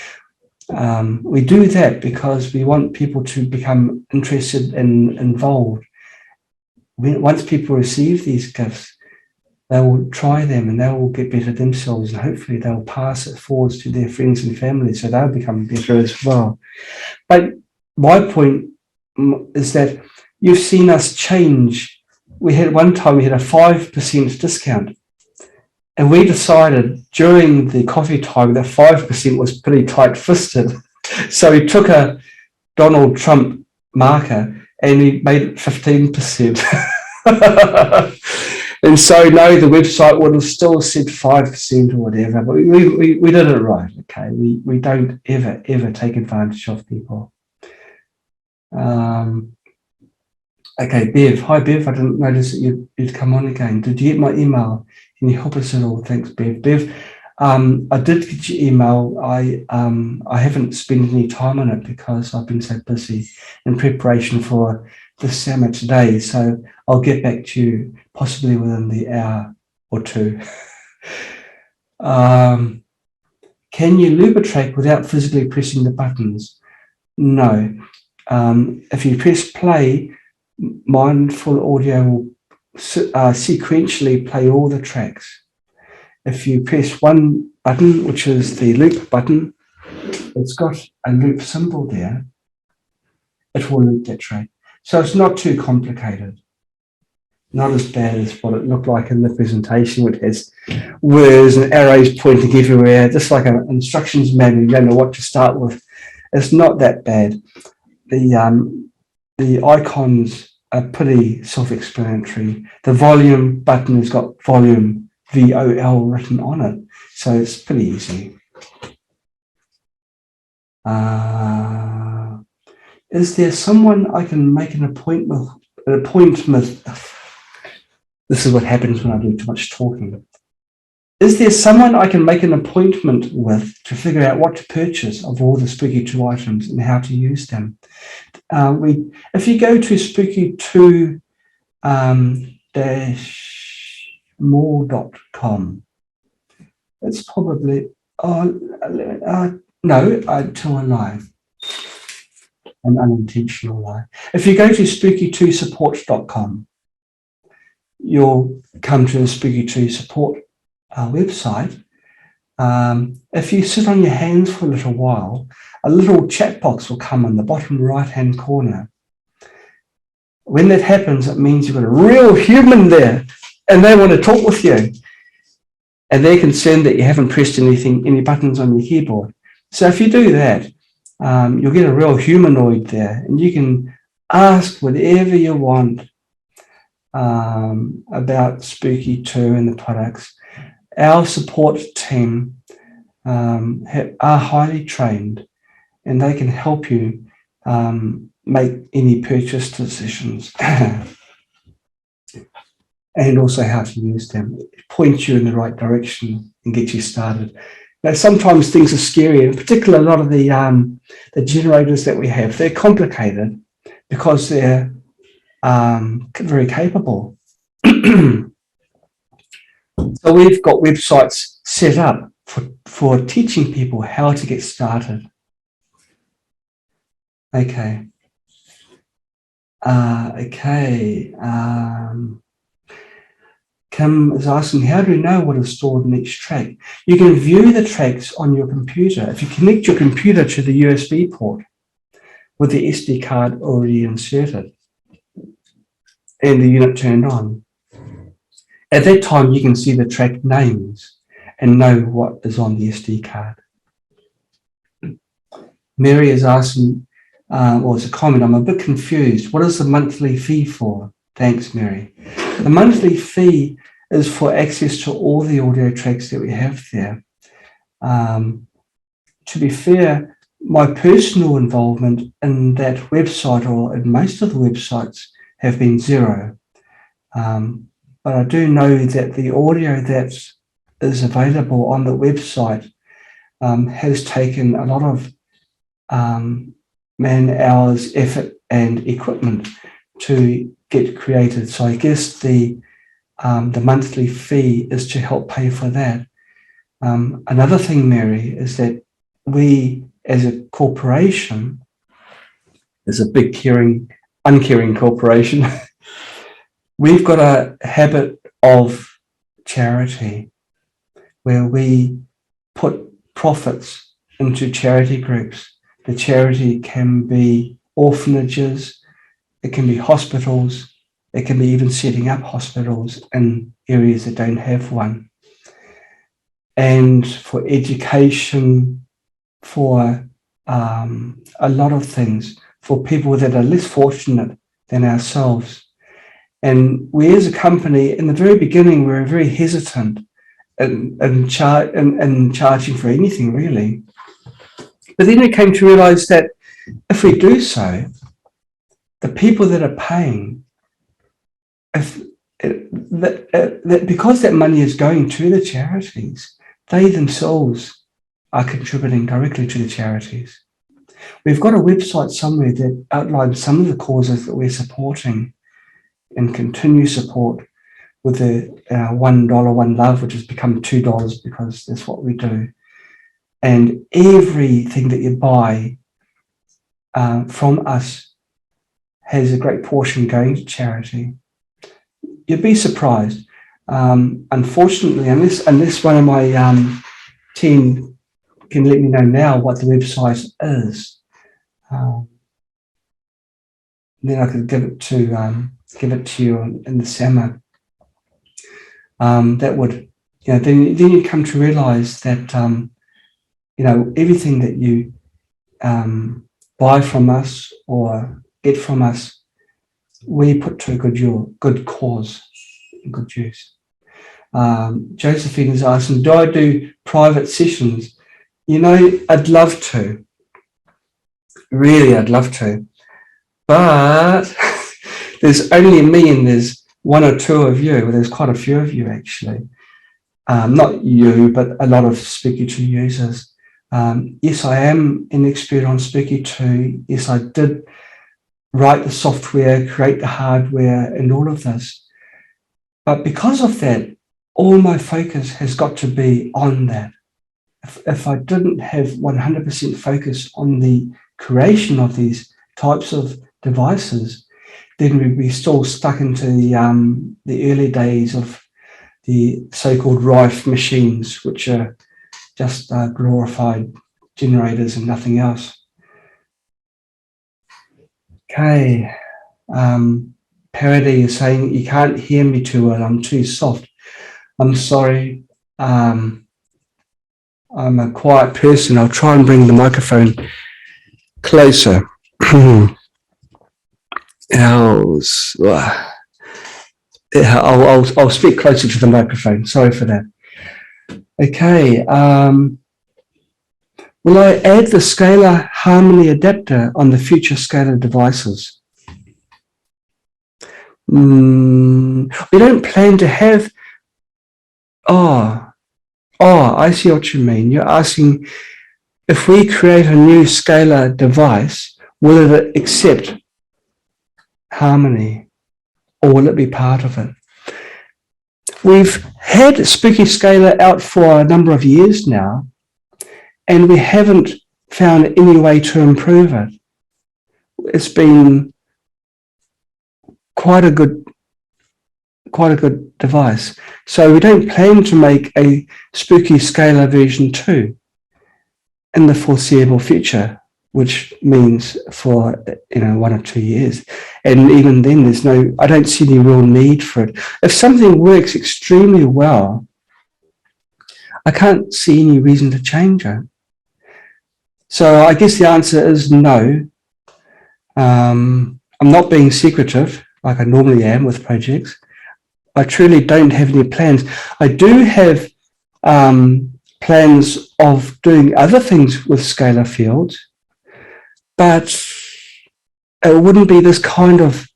We do that because we want people to become interested and involved. Once people receive these gifts, they will try them and they will get better themselves, and hopefully they'll pass it forwards to their friends and family, so they'll become better as well. But my point is that you've seen us change. We had one time we had a 5% discount, and we decided during the coffee time that 5% was pretty tight-fisted. So we took a Donald Trump marker and we made it 15%. And so no, the website would have still said 5% or whatever, but we did it right. Okay, we don't ever take advantage of people. Okay, Bev. Hi, Bev. I didn't notice that you'd come on again. Did you get my email? Can you help us at all? Thanks, Bev. Bev, I did get your email. I haven't spent any time on it because I've been so busy in preparation for the summit today. So I'll get back to you possibly within the hour or two. Can you loop a track without physically pressing the buttons? No. If you press play, Mindful Audio will sequentially play all the tracks. If you press one button, which is the loop button, it's got a loop symbol there, it will loop that track. So it's not too complicated. Not as bad as what it looked like in the presentation, which has words and arrows pointing everywhere, just like an instructions manual. You don't know what to start with. It's not that bad. The icons are pretty self-explanatory. The volume button has got volume, VOL, written on it, so it's pretty easy. Is there someone I can make an appointment? This is what happens when I do too much talking. Is there someone I can make an appointment with to figure out what to purchase of all the Spooky2 items and how to use them? If you go to Spooky2 -more.com, it's probably, no, I tell a lie, an unintentional lie. If you go to Spooky2support.com, you'll come to the Spooky2 support website. If you sit on your hands for a little while, a little chat box will come in the bottom right-hand corner. When that happens, it means you've got a real human there and they want to talk with you. And they're concerned that you haven't pressed any buttons on your keyboard. So if you do that, you'll get a real humanoid there and you can ask whatever you want about Spooky2 and the products. Our support team are highly trained and they can help you make any purchase decisions and also how to use them, point you in the right direction and get you started. Now, sometimes things are scary, in particular a lot of the generators that we have, they're complicated because they're very capable. So we've got websites set up for teaching people how to get started. Okay. Kim is asking, how do we know what is stored in each track? You can view the tracks on your computer. If you connect your computer to the USB port with the SD card already inserted and the unit turned on, at that time you can see the track names and know what is on the SD card. Mary is asking, well, it's a comment, I'm a bit confused. What is the monthly fee for? Thanks, Mary. The monthly fee is for access to all the audio tracks that we have there. To be fair, my personal involvement in that website, or in most of the websites, have been zero. But I do know that the audio that is available on the website has taken a lot of man hours, effort, and equipment to get created. So I guess the monthly fee is to help pay for that. Another thing, Mary, is that we, as a corporation, as a big uncaring corporation, we've got a habit of charity where we put profits into charity groups. The charity can be orphanages, it can be hospitals, it can be even setting up hospitals in areas that don't have one. And for education, for a lot of things, for people that are less fortunate than ourselves. And we as a company, in the very beginning, we were very hesitant in charging for anything, really. But then we came to realize that if we do so, the people that are paying, that because that money is going to the charities, they themselves are contributing directly to the charities. We've got a website somewhere that outlines some of the causes that we're supporting and continue support with the $1 One Love, which has become $2 because that's what we do. and everything that you buy from us has a great portion going to charity. You'd be surprised. Unfortunately, unless one of my team can let me know now what the website is, then I could give it to you in the summer. That would, then you come to realise that everything that you buy from us or get from us, we put to a good cause, good use. Josephine is asking, do I do private sessions? I'd love to. Really, I'd love to. But there's only me and there's one or two of you. Well, there's quite a few of you, actually. Not you, but a lot of Spooky2 users. Yes, I am an expert on Spooky2. Yes, I did write the software, create the hardware, and all of this. But because of that, all my focus has got to be on that. If I didn't have 100% focus on the creation of these types of devices, then we'd be still stuck into the early days of the so-called Rife machines, which are just glorified generators and nothing else. Okay. Parody is saying, you can't hear me too well, I'm too soft. I'm sorry. I'm a quiet person. I'll try and bring the microphone closer. I'll speak closer to the microphone. Sorry for that. Okay. Will I add the Scalar Harmony adapter on the future Scalar devices? We don't plan to have. I see what you mean. You're asking if we create a new Scalar device, will it accept Harmony, or will it be part of it? We've had Spooky Scalar out for a number of years now, and we haven't found any way to improve it. It's been quite a good device. So we don't plan to make a Spooky Scalar version 2 in the foreseeable future, which means for 1 or 2 years. And even then, I don't see any real need for it. If something works extremely well, I can't see any reason to change it. So I guess the answer is no. I'm not being secretive like I normally am with projects. I truly don't have any plans. I do have plans of doing other things with scalar fields, but it wouldn't be this kind of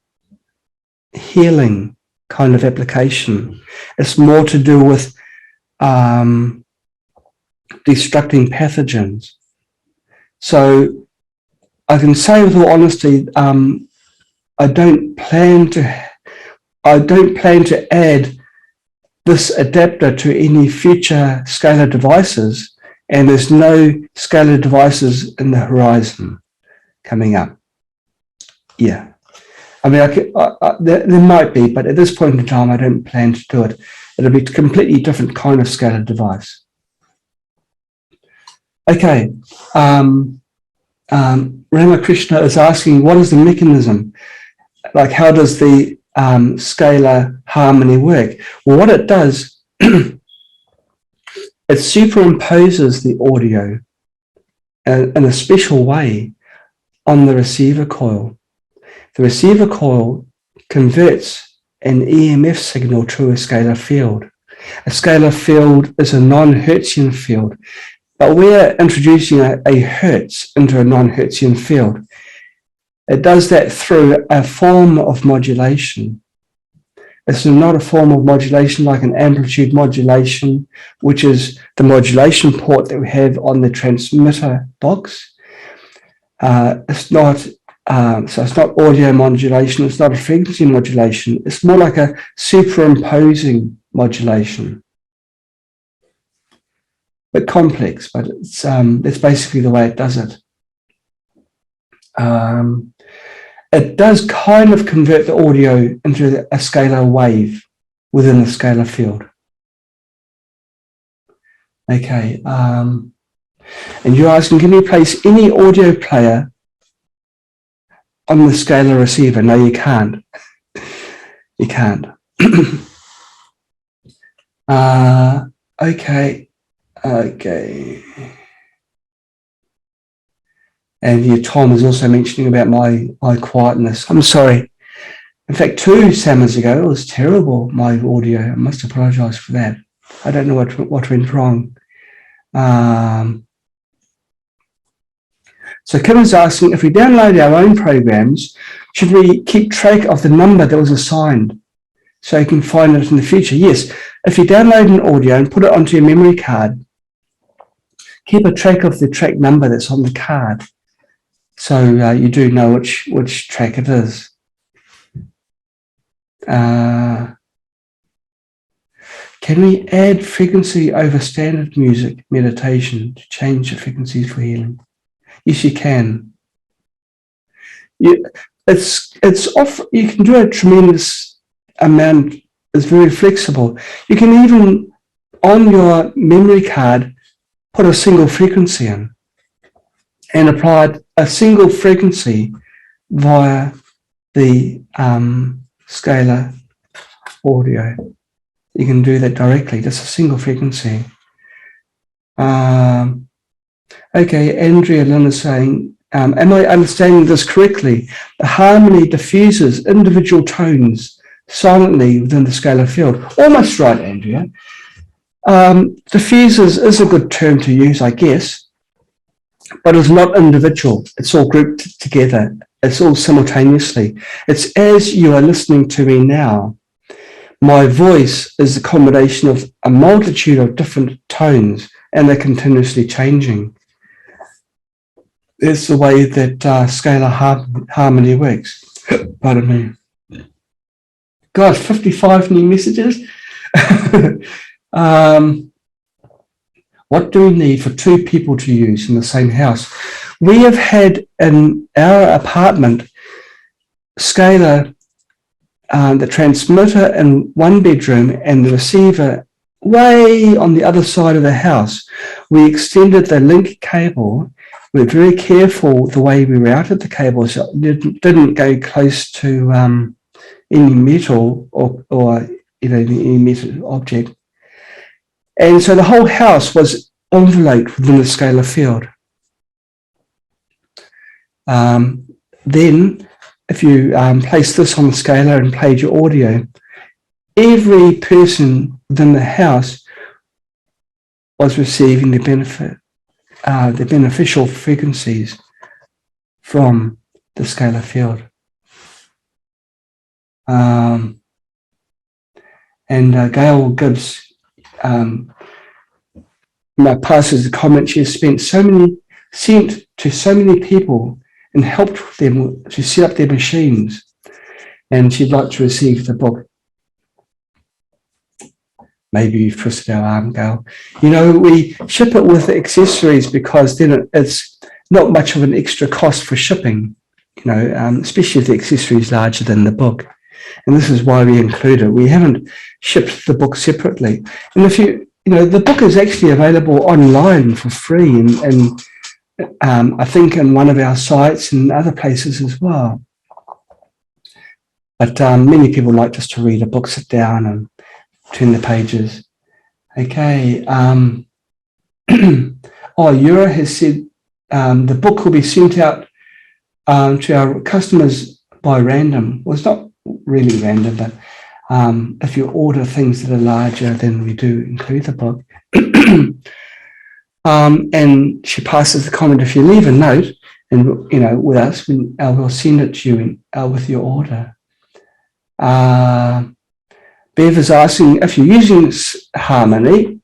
healing kind of application. It's more to do with destructing pathogens. So I can say with all honesty, I don't plan to add this adapter to any future scalar devices, and there's no scalar devices in the horizon coming up. Yeah, I mean, there might be, but at this point in time, I don't plan to do it. It'll be a completely different kind of scalar device. Okay, Ramakrishna is asking, what is the mechanism? Like, how does the Scalar Harmony work? Well, what it does, it superimposes the audio in a special way on the receiver coil. The receiver coil converts an EMF signal to a scalar field. A scalar field is a non-Hertzian field, but we're introducing a Hertz into a non-Hertzian field. It does that through a form of modulation. It's not a form of modulation like an amplitude modulation, which is the modulation port that we have on the transmitter box. It's not audio modulation, it's not a frequency modulation, it's more like a superimposing modulation. bit complex, but it's that's basically the way it does it. It does kind of convert the audio into a scalar wave within the scalar field. Okay, and you're asking, can you place any audio player on the scalar receiver? No, you can't. You can't. Okay. And your Tom is also mentioning about my quietness. I'm sorry. In fact, 2 summers ago, it was terrible, my audio. I must apologize for that. I don't know what went wrong. So Kim is asking, if we download our own programs, should we keep track of the number that was assigned so you can find it in the future? Yes. If you download an audio and put it onto your memory card, keep a track of the track number that's on the card, so you do know which track it is. Can we add frequency over standard music meditation to change the frequencies for healing? Yes, you can. It's off. You can do a tremendous amount. It's very flexible. You can even, on your memory card, put a single frequency in and apply a single frequency via the scalar audio. You can do that directly, just a single frequency. Okay, Andrea Lynn is saying, am I understanding this correctly? The harmony diffuses individual tones silently within the scalar field. Almost right, Andrea. Diffuses is a good term to use, I guess, but it's not individual. It's all grouped together. It's all simultaneously. It's as you are listening to me now. My voice is a combination of a multitude of different tones, and they're continuously changing. It's the way that scalar harmony works. Pardon me. God, 55 new messages. What do we need for 2 people to use in the same house? We have had in our apartment scalar, the transmitter in one bedroom and the receiver way on the other side of the house. We extended the link cable. We were very careful the way we routed the cable so it didn't go close to any metal or any metal object. And so the whole house was enveloped within the scalar field. Then, if you place this on the scalar and played your audio, every person within the house was receiving the benefit, the beneficial frequencies from the scalar field. And Gail Gibbs passes the comment. She has sent to so many people and helped them to set up their machines, and she'd like to receive the book. Maybe you've twisted our arm, Gail. We ship it with accessories because then it's not much of an extra cost for shipping, especially if the accessory is larger than the book. And this is why we include it. We haven't shipped the book separately. And if the book is actually available online for free, and I think in one of our sites and other places as well. But many people like just to read a book, sit down and turn the pages. Okay. Yura has said the book will be sent out to our customers by random. Well, it's not really random, but if you order things that are larger, then we do include the book. And she passes the comment, if you leave a note and with us, we'll send it to you with your order. Bev is asking, if you're using Harmony,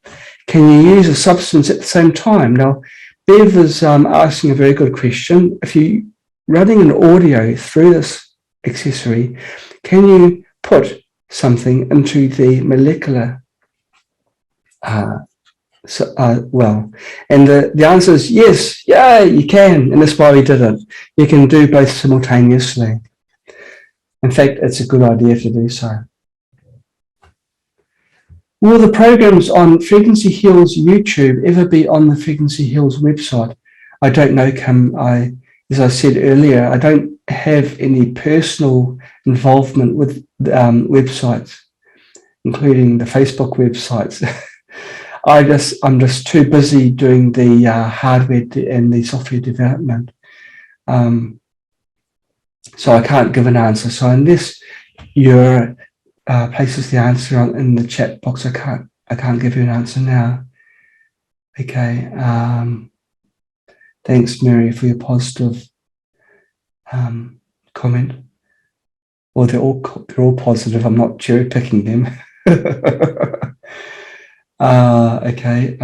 can you use a substance at the same time? Now, Bev is asking a very good question. If you're running an audio through this accessory, can you put something into the molecular So, well, and the answer is yes, yeah, you can, and that's why we did it. You can do both simultaneously. In fact, it's a good idea to do so. Will the programs on Frequency Heals YouTube ever be on the Frequency Heals website? I don't know, Kim. As I said earlier, I don't have any personal involvement with websites, including the Facebook websites. I'm just too busy doing the hardware and the software development. So I can't give an answer. So unless you're places the answer in the chat box, I can't give you an answer now. Okay. Thanks, Mary, for your positive comment. Well, they're all positive. I'm not cherry picking them. Okay.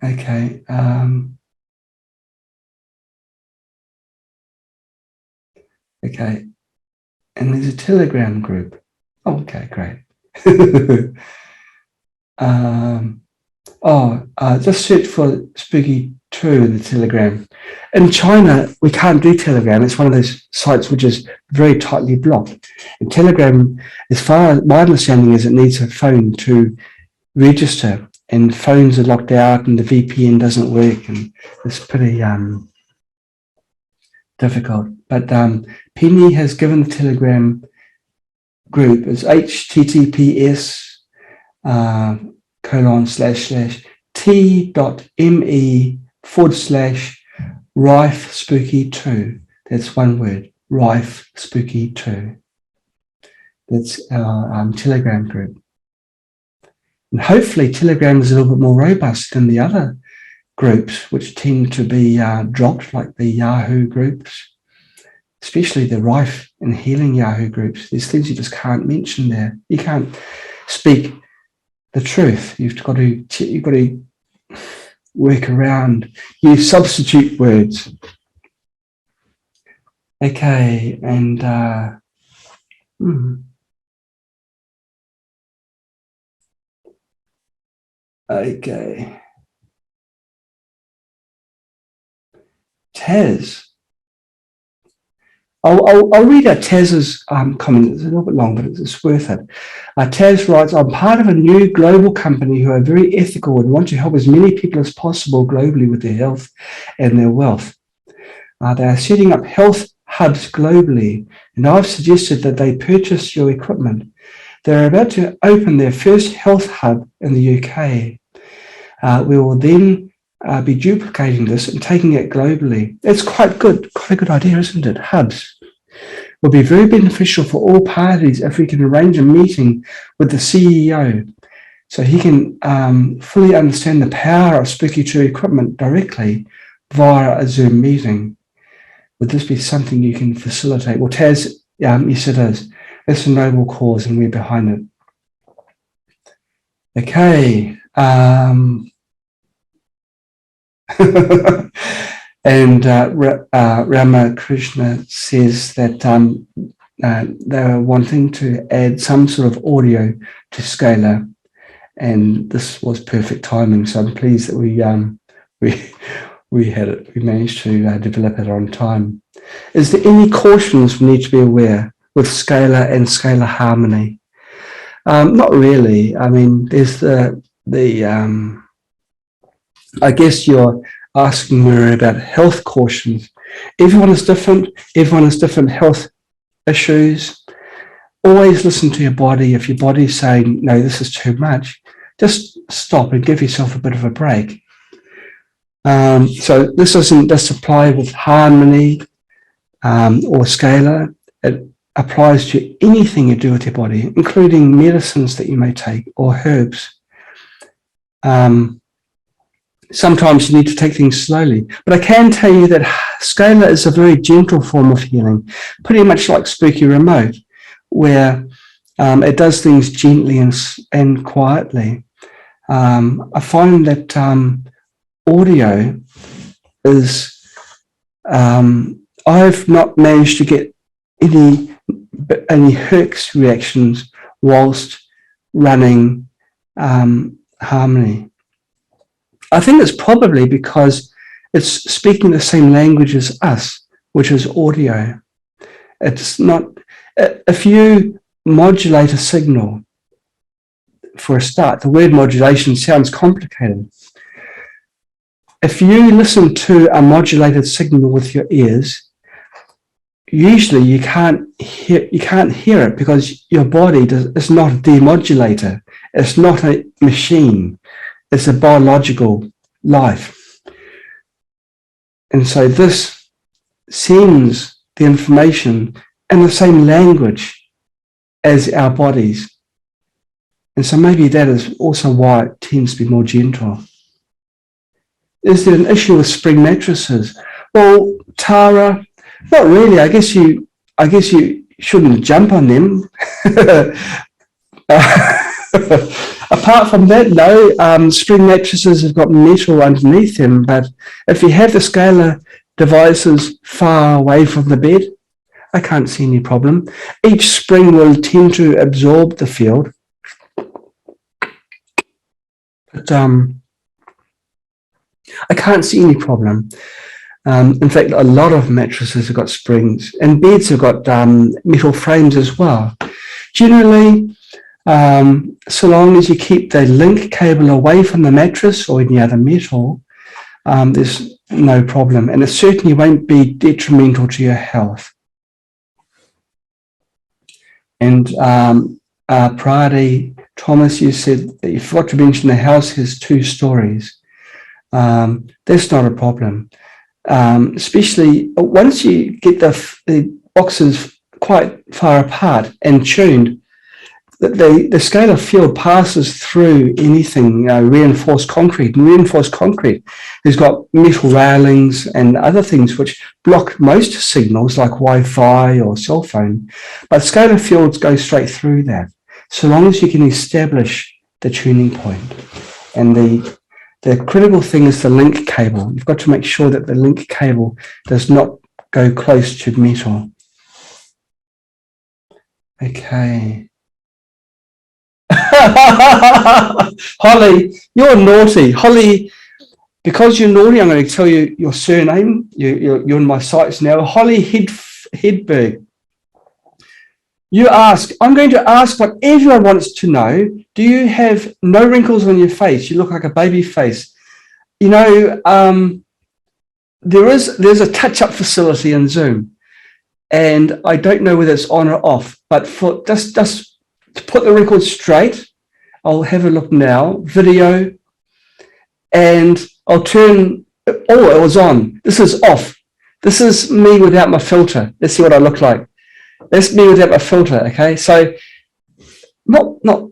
Okay. Okay. And there's a Telegram group. Oh, okay, great. Just search for Spooky2 in the Telegram. In China, we can't do Telegram. It's one of those sites which is very tightly blocked. And Telegram, as far as my understanding is, it needs a phone to register, and phones are locked out, and the VPN doesn't work, and it's pretty difficult. But Penny has given the Telegram group as https://t.me/rife-spooky2. That's one word, rife-spooky2. That's our Telegram group. And hopefully Telegram is a little bit more robust than the other groups, which tend to be dropped, like the Yahoo groups, especially the Rife and Healing Yahoo groups. There's things you just can't mention there. You can't speak the truth. You've got to work around, use substitute words. Okay, and okay. Taz. I'll read out Taz's comment. It's a little bit long, but it's worth it. Taz writes, I'm part of a new global company who are very ethical and want to help as many people as possible globally with their health and their wealth. They are setting up health hubs globally, and I've suggested that they purchase your equipment. They're about to open their first health hub in the UK. We will then be duplicating this and taking it globally. It's quite a good idea, isn't it? Hubs will be very beneficial for all parties if we can arrange a meeting with the CEO so he can fully understand the power of Spooky2 equipment directly via a Zoom meeting. Would this be something you can facilitate? Well, Taz, yes it is. It's a noble cause and we're behind it. Okay. And Ramakrishna says that they were wanting to add some sort of audio to Scalar, and this was perfect timing. So I'm pleased that we had it. We managed to develop it on time. Is there any cautions we need to be aware with Scalar and Scalar Harmony? Not really. I mean, there's I guess you're asking me about health cautions. Everyone is different. Everyone has different health issues. Always listen to your body. If your body's saying, no, this is too much, just stop and give yourself a bit of a break. So this doesn't just apply with Harmony or Scalar. It applies to anything you do with your body, including medicines that you may take or herbs. Sometimes you need to take things slowly. But I can tell you that Scalar is a very gentle form of healing, pretty much like Spooky Remote, where it does things gently and quietly. I find that audio is, I've not managed to get any but only Herc's reactions whilst running Harmony. I think it's probably because it's speaking the same language as us, which is audio. It's not, if you modulate a signal, for a start, the word modulation sounds complicated. If you listen to a modulated signal with your ears, usually you can't hear it because your body is not a demodulator. It's not a machine. It's a biological life. And so this sends the information in the same language as our bodies. And so maybe that is also why it tends to be more gentle. Is there an issue with spring mattresses? Well, Tara, not really. I guess you shouldn't jump on them. Apart from that, no, spring mattresses have got metal underneath them, but if you have the Scalar devices far away from the bed, I can't see any problem. Each spring will tend to absorb the field. But I can't see any problem. In fact, a lot of mattresses have got springs, and beds have got metal frames as well. Generally, so long as you keep the link cable away from the mattress or any other metal, there's no problem, and it certainly won't be detrimental to your health. And Pradi, Thomas, you said that you forgot to mention the house has 2 stories. That's not a problem. Especially once you get the boxes quite far apart and tuned, the scalar field passes through anything reinforced concrete. And reinforced concrete has got metal railings and other things which block most signals like Wi-Fi or cell phone. But scalar fields go straight through that, so long as you can establish the tuning point. And the critical thing is the link cable. You've got to make sure that the link cable does not go close to metal. Okay. Holly, you're naughty. Holly, because you're naughty, I'm going to tell you your surname. You're in my sights now. Holly Hedberg. You ask, I'm going to ask what everyone wants to know. Do you have no wrinkles on your face? You look like a baby face. You know, there's a touch-up facility in Zoom, and I don't know whether it's on or off, but for just to put the record straight, I'll have a look now, video, and I'll turn, oh, it was on. This is off. This is me without my filter. Let's see what I look like. That's me without my filter, okay? So not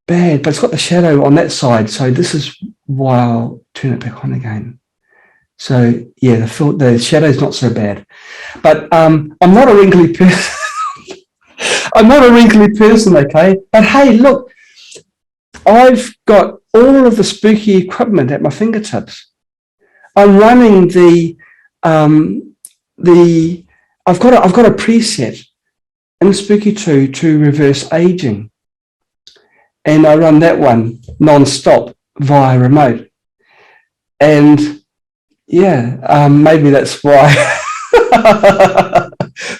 bad, but it's got the shadow on that side. So this is why I'll turn it back on again. So yeah, the shadow's not so bad. But I'm not a wrinkly person. I'm not a wrinkly person, okay? But hey, look, I've got all of the spooky equipment at my fingertips. I'm running I've got a preset in Spooky2 to reverse aging, and I run that one non-stop via remote. And yeah, maybe that's why.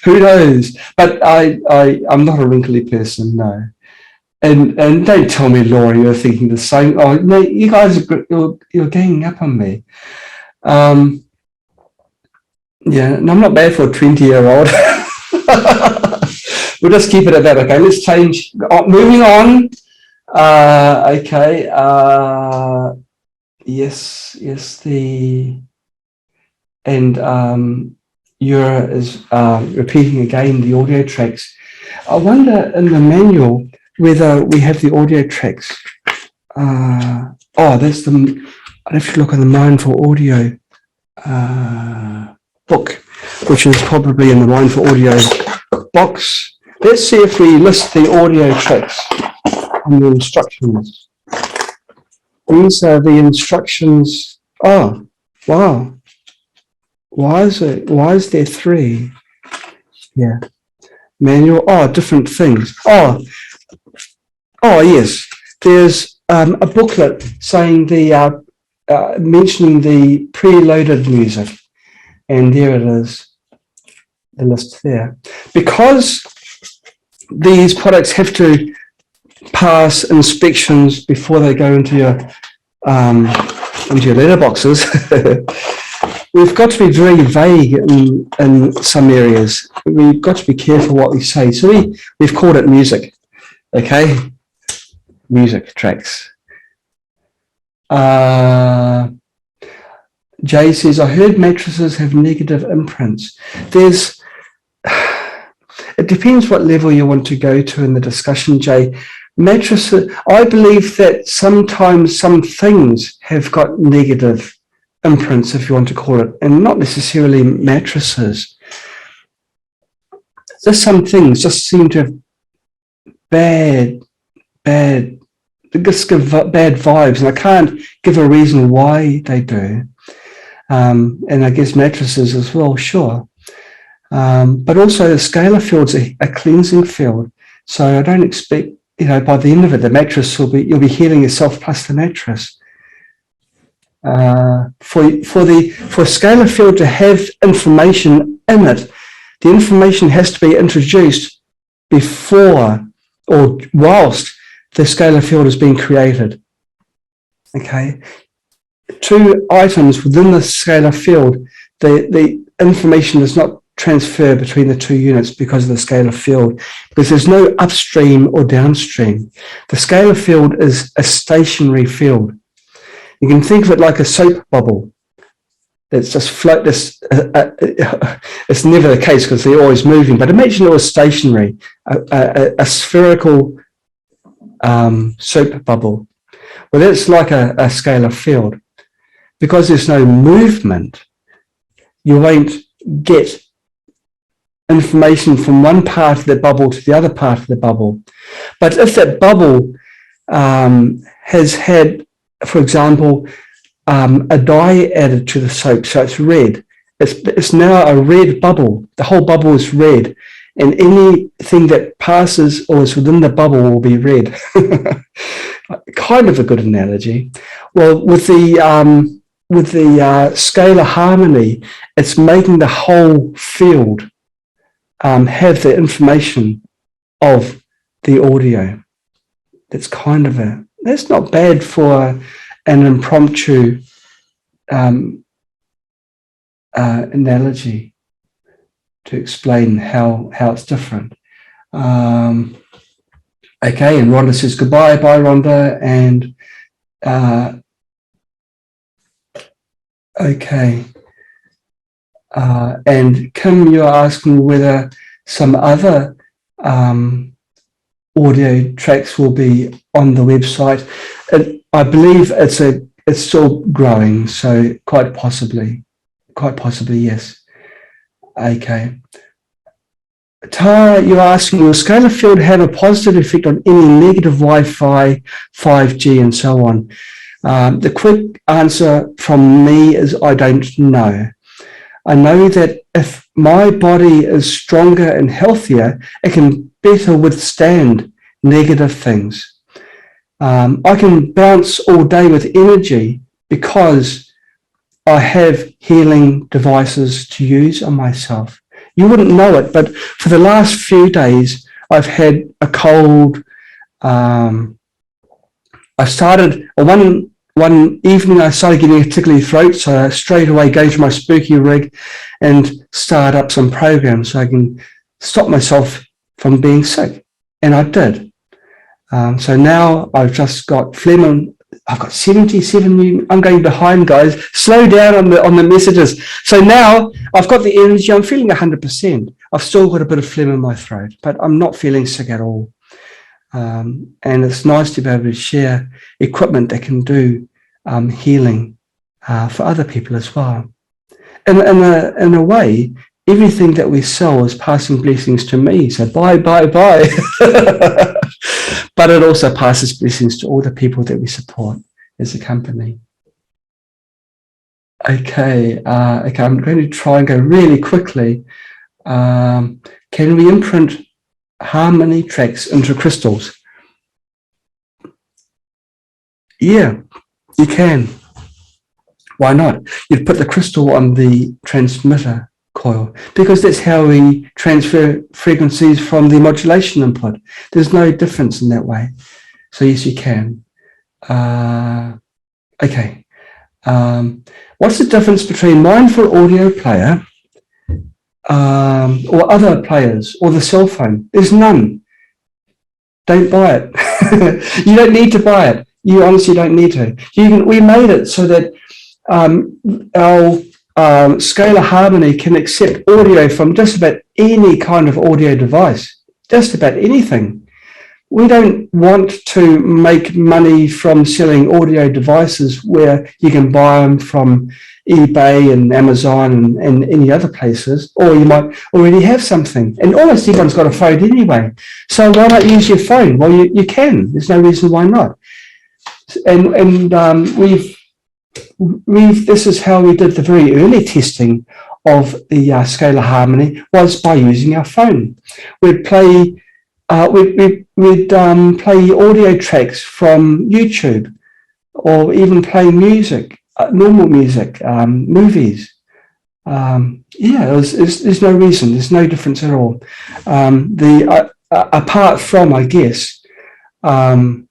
Who knows? But I'm not a wrinkly person, no. And don't tell me, Laura, you're thinking the same. Oh no, you guys you're ganging up on me. Yeah, no, I'm not bad for a 20-year-old. We'll just keep it at that. Okay, let's change. Moving on. Okay. Yes. Yura is repeating again the audio tracks. I wonder in the manual whether we have the audio tracks. That's I'd have to look on the Mindful Audio book, which is probably in the Mindful Audio box. Let's see if we list the audio tracks on the instructions. These are the instructions. Oh, wow. Why is there 3? Yeah. manual. Oh, different things. Oh, yes. There's a booklet saying mentioning the preloaded music, and there it is, the list there. Because these products have to pass inspections before they go into your letterboxes. We've got to be very vague in some areas. We've got to be careful what we say. So we've called it music. Okay, music tracks. Jay says, I heard mattresses have negative imprints. It depends what level you want to go to in the discussion, Jay. Mattresses, I believe that sometimes some things have got negative imprints, if you want to call it, and not necessarily mattresses. Just some things just seem to have bad vibes, and I can't give a reason why they do. And I guess mattresses as well, sure. But also the scalar field's a cleansing field. So I don't expect, by the end of it, the mattress you'll be healing yourself plus the mattress. For a scalar field to have information in it, the information has to be introduced before or whilst the scalar field is being created. Okay, two items within the scalar field, the information does not transfer between the two units because of the scalar field, because there's no upstream or downstream. The scalar field is a stationary field. You can think of it like a soap bubble that's just float. It's never the case because they're always moving, but imagine it was stationary, a spherical soap bubble. Well, that's like a scalar field. Because there's no movement, you won't get information from one part of the bubble to the other part of the bubble. But if that bubble has had, for example, a dye added to the soap, so it's red, it's now a red bubble. The whole bubble is red, and anything that passes or is within the bubble will be red. Kind of a good analogy. Well, with the Scalar Harmony, it's making the whole field have the information of the audio. That's not bad for an impromptu analogy to explain how it's different. Okay, and Rhonda says goodbye. Bye, Rhonda. And okay. And Kim, you're asking whether some other audio tracks will be on the website. I believe it's still growing, so quite possibly, yes. Okay. Tara, you're asking, will scalar field have a positive effect on any negative Wi-Fi, 5G, and so on? The quick answer from me is I don't know. I know that if my body is stronger and healthier, it can better withstand negative things. I can bounce all day with energy because I have healing devices to use on myself. You wouldn't know it, but for the last few days, I've had a cold. I started one evening, I started getting a tickly throat, so I straight away go to my Spooky rig and start up some programs so I can stop myself from being sick, and I did. So now I've just got phlegm. I've got 77 new. I'm going behind, guys. Slow down on the messages. So now I've got the energy. I'm feeling 100%. I've still got a bit of phlegm in my throat, but I'm not feeling sick at all. And it's nice to be able to share equipment that can do healing for other people as well. In a way, everything that we sell is passing blessings to me. So bye. But it also passes blessings to all the people that we support as a company. Okay, I'm going to try and go really quickly. Can we imprint harmony tracks into crystals. Yeah, you can. Why not? You'd put the crystal on the transmitter coil because that's how we transfer frequencies from the modulation input. There's no difference in that way. So yes, you can. Okay. What's the difference between Mindful Audio Player or other players or the cell phone? There's none. Don't buy it. You don't need to buy it. You honestly don't need to. We made it so that our Scalar Harmony can accept audio from just about any kind of audio device, just about anything. We don't want to make money from selling audio devices where you can buy them from eBay and Amazon and any other places, or you might already have something. And almost everyone's got a phone anyway. So why not use your phone? Well, you can. There's no reason why not. And this is how we did the very early testing of the Scalar Harmony, was by using our phone. We'd play play audio tracks from YouTube, or even play music, normal music, movies. There's no reason, there's no difference at all. Apart from, I guess, the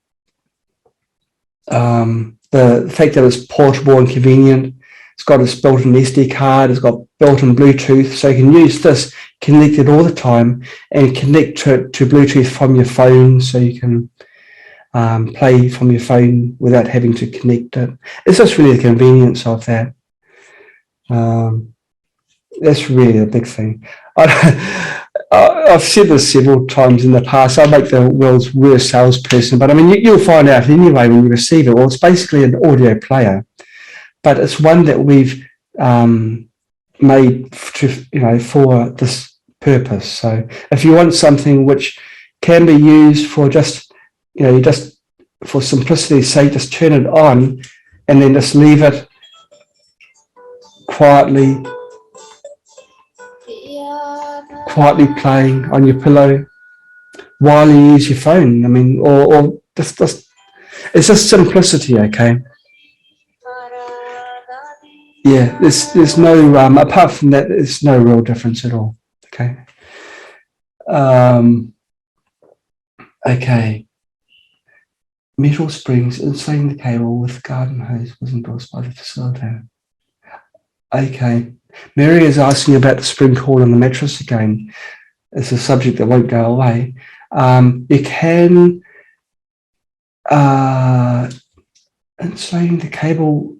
fact that it's portable and convenient. It's got its built-in SD card, it's got built-in Bluetooth, so you can use this connected all the time and connect to Bluetooth from your phone, so you can play from your phone without having to connect it. It's just really the convenience of that. That's really a big thing. I've said this several times in the past. I make the world's worst salesperson, but I mean, you'll find out anyway when you receive it. Well, it's basically an audio player, but it's one that we've made for this purpose. So if you want something which can be used for just for simplicity's sake, just turn it on and then just leave it quietly playing on your pillow while you use your phone. I mean, or just it's just simplicity, okay? Yeah, there's no apart from that, there's no real difference at all. Okay. Okay. Metal springs insulating the cable with garden hose was endorsed by the facilitator. Okay. Mary is asking about the spring cord on the mattress again. It's a subject that won't go away. You can insulating the cable.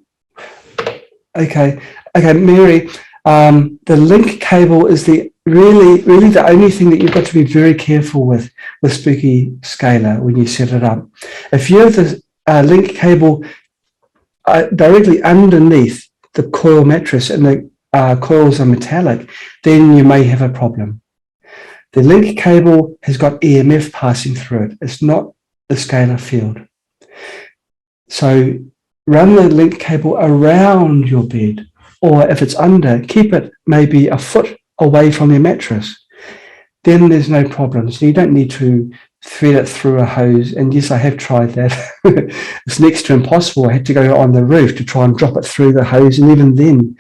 Okay, Mary. The link cable is the really the only thing that you've got to be very careful with Spooky Scalar when you set it up. If you have the link cable directly underneath the coil mattress and the coils are metallic, then you may have a problem. The link cable has got EMF passing through it. It's not the scalar field. So run the link cable around your bed, or if it's under, keep it maybe a foot away from your mattress. Then there's no problem. So you don't need to thread it through a hose. And yes, I have tried that. It's next to impossible. I had to go on the roof to try and drop it through the hose, and even then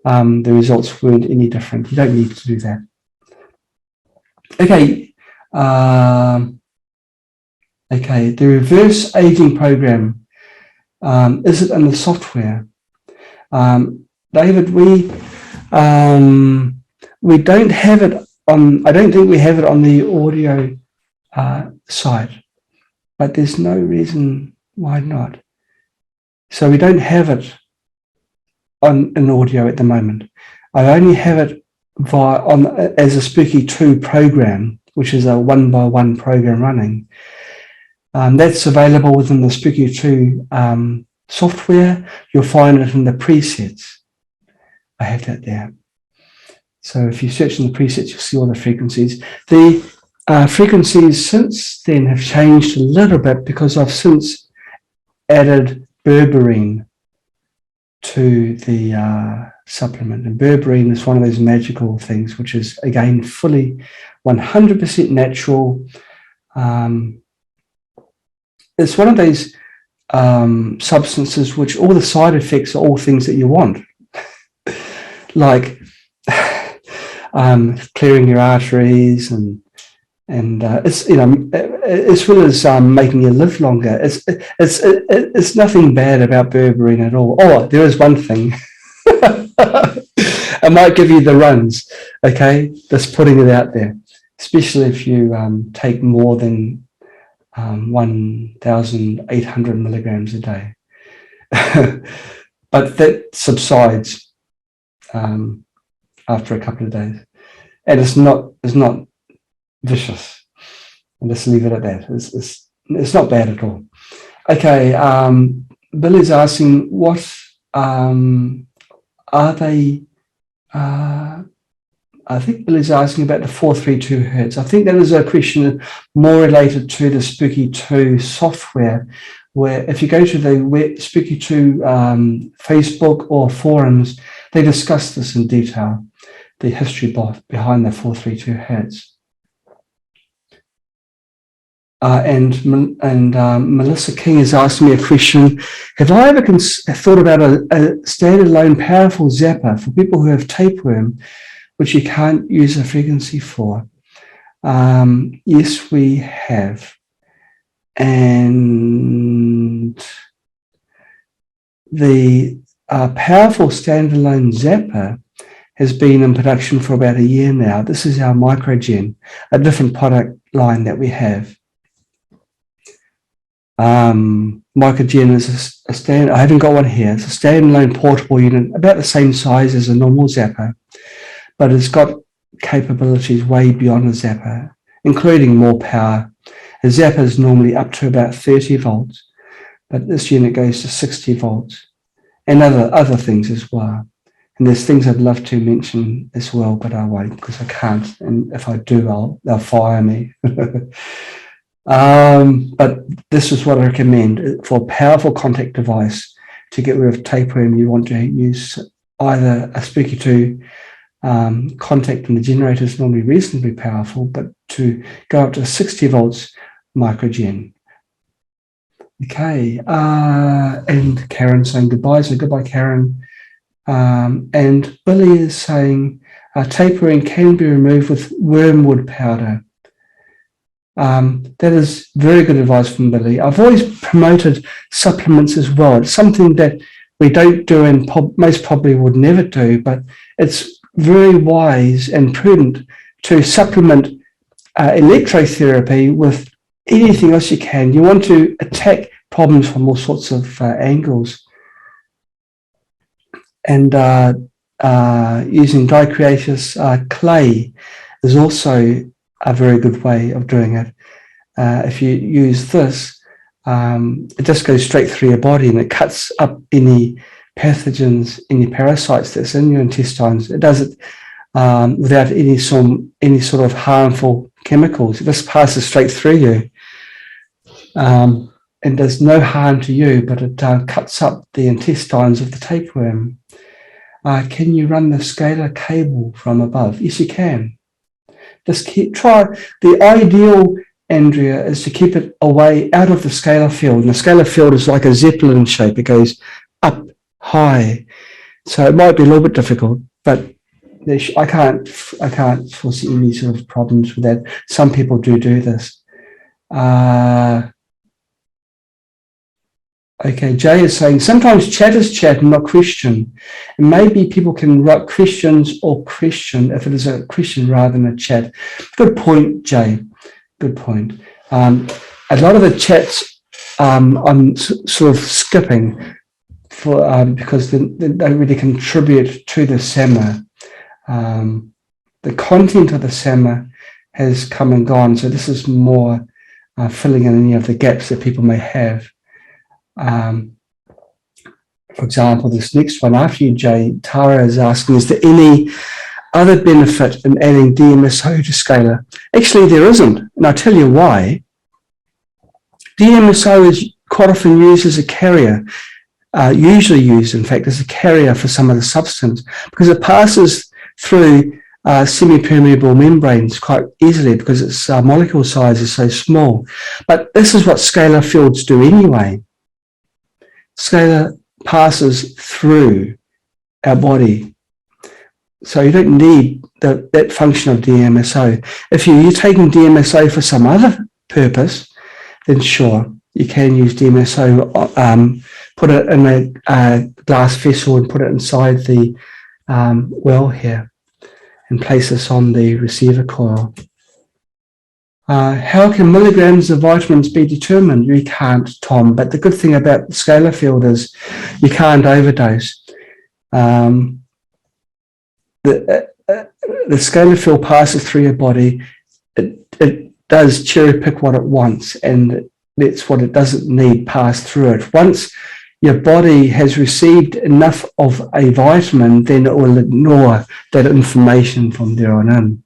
the results weren't any different. You don't need to do that. Okay. Okay, the reverse aging program. Is it in the software? David, we don't have it on, I don't think we have it on the audio site, but there's no reason why not. So we don't have it on an audio at the moment. I only have it as a Spooky2 program, which is a 1-by-1 program running. That's available within the Spooky2 software. You'll find it in the presets. I have that there. So if you search in the presets, you'll see all the frequencies. The frequencies since then have changed a little bit because I've since added berberine to the supplement. And berberine is one of those magical things, which is, again, fully 100% natural. It's one of those substances which all the side effects are all things that you want, like clearing your arteries and it's, you know, as well as making you live longer. It's nothing bad about berberine at all. Oh, there is one thing. I might give you the runs, okay? Just putting it out there, especially if you take more than 1,800 milligrams a day. But that subsides after a couple of days, and it's not vicious. And just leave it at that. It's not bad at all. Okay, Billy's asking, what are they? I think Billy's asking about the 432 hertz. I think that is a question more related to the Spooky2 software, where if you go to the Spooky2 Facebook or forums, they discuss this in detail, the history behind the 432 hertz. And Melissa King is asking me a question. Have I ever thought about a standalone powerful zapper for people who have tapeworm, which you can't use a frequency for? Yes, we have. And the powerful standalone zapper has been in production for about a year now. This is our Microgen, a different product line that we have. Microgen is a stand. I haven't got one here. It's a standalone portable unit, about the same size as a normal zapper, but it's got capabilities way beyond a zapper, including more power. A zapper is normally up to about 30 volts, but this unit goes to 60 volts, and other things as well. And there's things I'd love to mention as well, but I won't because I can't. And if I do, they'll fire me. But this is what I recommend for a powerful contact device to get rid of tapeworm. You want to use either a Spooky2 contact, and the generator is normally reasonably powerful, but to go up to 60 volts Microgen. Okay, and Karen saying goodbye. So goodbye, Karen. And Billy is saying tapering can be removed with wormwood powder. That is very good advice from Billy. I've always promoted supplements as well. It's something that we don't do and most probably would never do, but it's very wise and prudent to supplement electrotherapy with anything else you can. You want to attack problems from all sorts of angles. And using dichroious clay is also a very good way of doing it. If you use this, it just goes straight through your body and it cuts up any pathogens, any parasites that's in your intestines. It does it without any sort of harmful chemicals. It just passes straight through you. And does no harm to you, but it cuts up the intestines of the tapeworm. Can you run the scalar cable from above? Yes, you can. Just try. The ideal, Andrea, is to keep it away out of the scalar field. And the scalar field is like a Zeppelin shape. It goes up high. So it might be a little bit difficult, but I can't foresee any sort of problems with that. Some people do this. Okay, Jay is saying, sometimes chat is chat and not question. And maybe people can write questions or question if it is a question rather than a chat. Good point, Jay. Good point. A lot of the chats I'm sort of skipping for because they don't really contribute to the SEMA. The content of the SEMA has come and gone, so this is more filling in any of the gaps that people may have. For example, this next one after you, Jay, Tara is asking, is there any other benefit in adding DMSO to Scalar? Actually, there isn't, and I'll tell you why. DMSO is quite often used as a carrier. usually used, in fact, as a carrier for some of the substance, because it passes through semi-permeable membranes quite easily because its molecule size is so small. But this is what scalar fields do anyway. Scalar passes through our body. So you don't need that function of DMSO. If you're taking DMSO for some other purpose, then sure, you can use DMSO, put it in a glass vessel and put it inside the well here and place this on the receiver coil. How can milligrams of vitamins be determined? You can't, Tom, but the good thing about the scalar field is you can't overdose. The scalar field passes through your body. It does cherry pick what it wants, and that's what it doesn't need pass through it. Once your body has received enough of a vitamin, then it will ignore that information from there on in.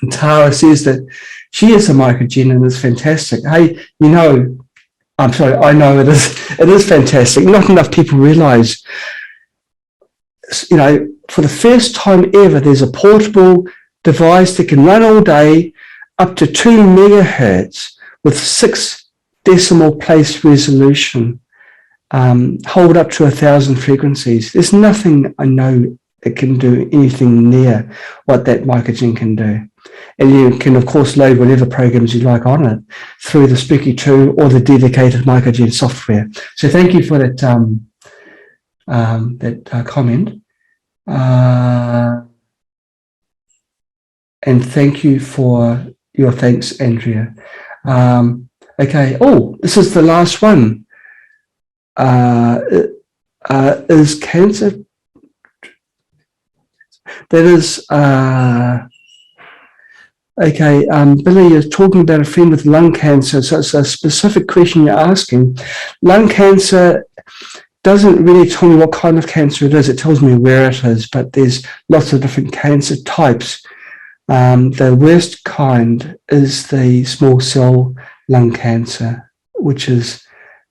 And Tara says that she is a mycogen and is fantastic. Hey, I know it is fantastic. Not enough people realize, for the first time ever, there's a portable device that can run all day up to 2 megahertz with 6 decimal place resolution, hold up to 1,000 frequencies. There's nothing I know that can do anything near what that mycogen can do. And you can, of course, load whatever programs you like on it through the Spooky2 or the dedicated mycogen software. So thank you for that comment. And thank you for your thanks, Andrea. Okay. Oh, this is the last one. Is cancer? That is, okay, Billy, you're talking about a friend with lung cancer, so it's a specific question you're asking. Lung cancer doesn't really tell me what kind of cancer it is. It tells me where it is, but there's lots of different cancer types. The worst kind is the small cell lung cancer, which is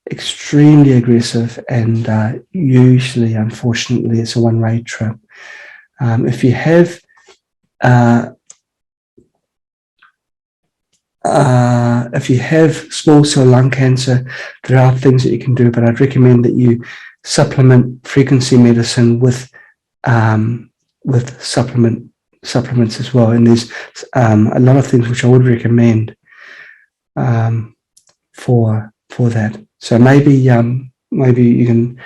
extremely aggressive, and usually, unfortunately, it's a one-way trip. If you have small cell lung cancer, there are things that you can do, but I'd recommend that you supplement frequency medicine with supplements as well. And there's a lot of things which I would recommend for that. So maybe you can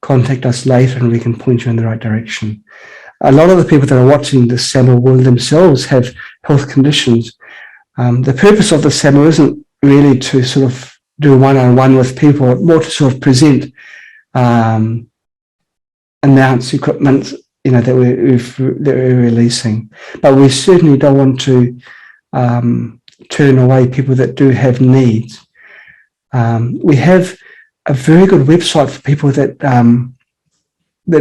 contact us later and we can point you in the right direction. A lot of the people that are watching this seminar will themselves have health conditions. The purpose of the seminar isn't really to sort of do one-on-one with people, more to sort of present, announce equipment, that we're releasing. But we certainly don't want to turn away people that do have needs. We have a very good website for people that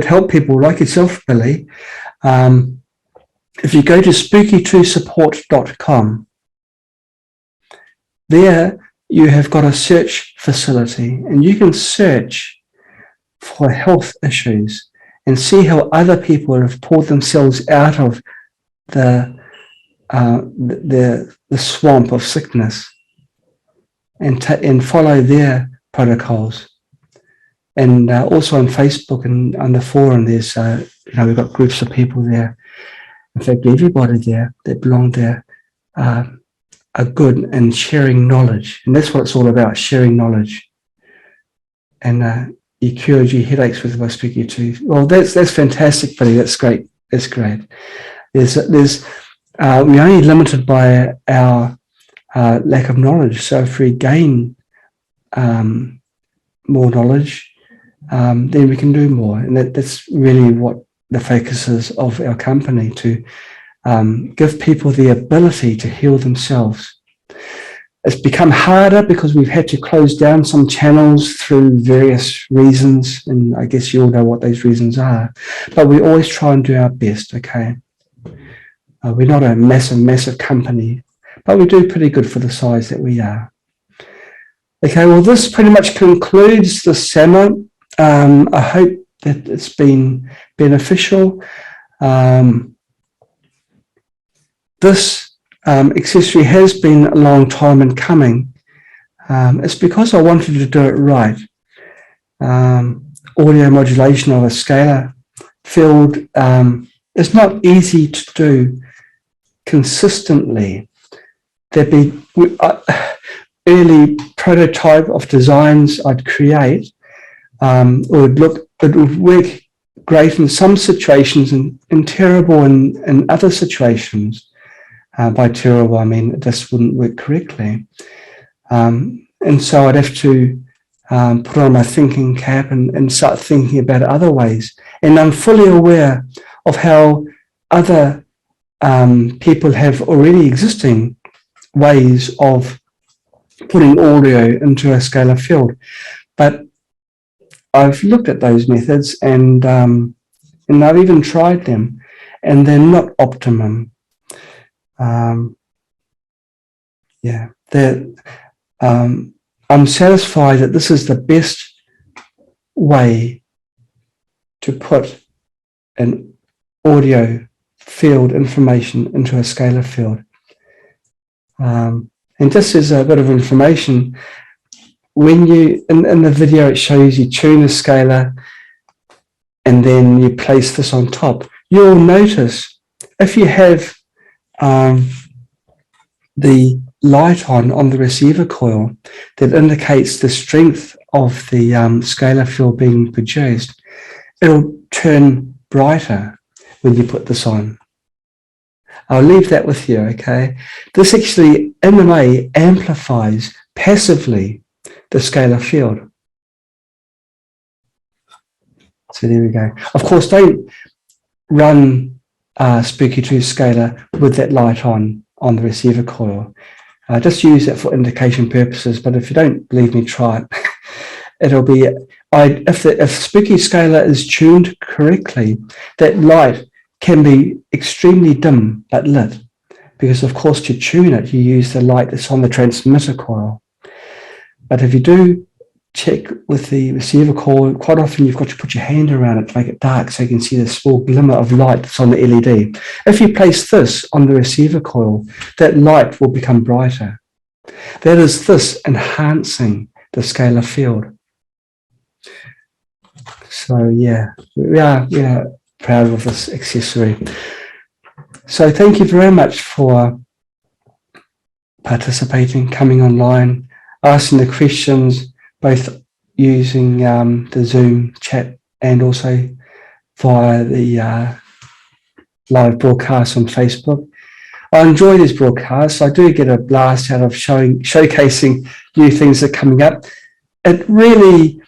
help people like yourself, Billy. If you go to spooky2support.com, there you have got a search facility, and you can search for health issues and see how other people have pulled themselves out of the swamp of sickness, and follow their protocols. And also on Facebook and on the forum, there's we've got groups of people there. In fact, everybody there that belong there are good and sharing knowledge, and that's what it's all about: sharing knowledge. And you cured your headaches with my Spooky2. Well, that's fantastic, buddy. That's great. That's great. We're only limited by our lack of knowledge. So if we gain more knowledge, then we can do more. And that's really what the focus is of our company, to give people the ability to heal themselves. It's become harder because we've had to close down some channels through various reasons, and I guess you all know what those reasons are. But we always try and do our best, okay? We're not a massive company, but we do pretty good for the size that we are. Okay, well, this pretty much concludes the seminar. I hope that it's been beneficial. This accessory has been a long time in coming. It's because I wanted to do it right. Audio modulation of a scalar field is not easy to do consistently. There'd be early prototype of designs I'd create it would work great in some situations and terrible in other situations. By terrible, I mean it just wouldn't work correctly. And so I'd have to put on my thinking cap and start thinking about it other ways. And I'm fully aware of how other people have already existing ways of putting audio into a scalar field. But I've looked at those methods and I've even tried them, and they're not optimum. I'm satisfied that this is the best way to put an audio field information into a scalar field. And just as a bit of information, when you, in the video, it shows you tune a scalar and then you place this on top. You'll notice if you have the light on the receiver coil that indicates the strength of the scalar field being produced, it'll turn brighter when you put this on. I'll leave that with you, okay? This actually, in a way, amplifies passively the scalar field. So there we go. Of course, don't run Spooky2 scalar with that light on the receiver coil. Just use it for indication purposes, but if you don't believe me, try it. It'll be, if Spooky scalar is tuned correctly, that light can be extremely dim but lit, because of course to tune it you use the light that's on the transmitter coil. But if you do check with the receiver coil, quite often you've got to put your hand around it to make it dark so you can see the small glimmer of light that's on the LED. If you place this on the receiver coil, that light will become brighter. That is this enhancing the scalar field. So yeah, we are proud of this accessory. So thank you very much for participating, coming online, asking the questions, both using the Zoom chat and also via the live broadcast on Facebook. I enjoy these broadcasts. I do get a blast out of showcasing new things that are coming up. It really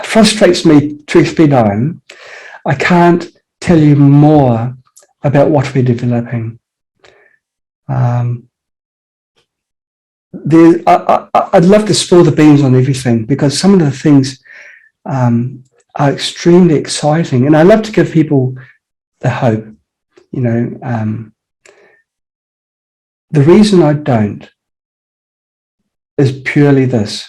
frustrates me, truth be known. I can't tell you more about what we're developing. I'd love to spill the beans on everything, because some of the things are extremely exciting, and I love to give people the hope. You know, the reason I don't is purely this.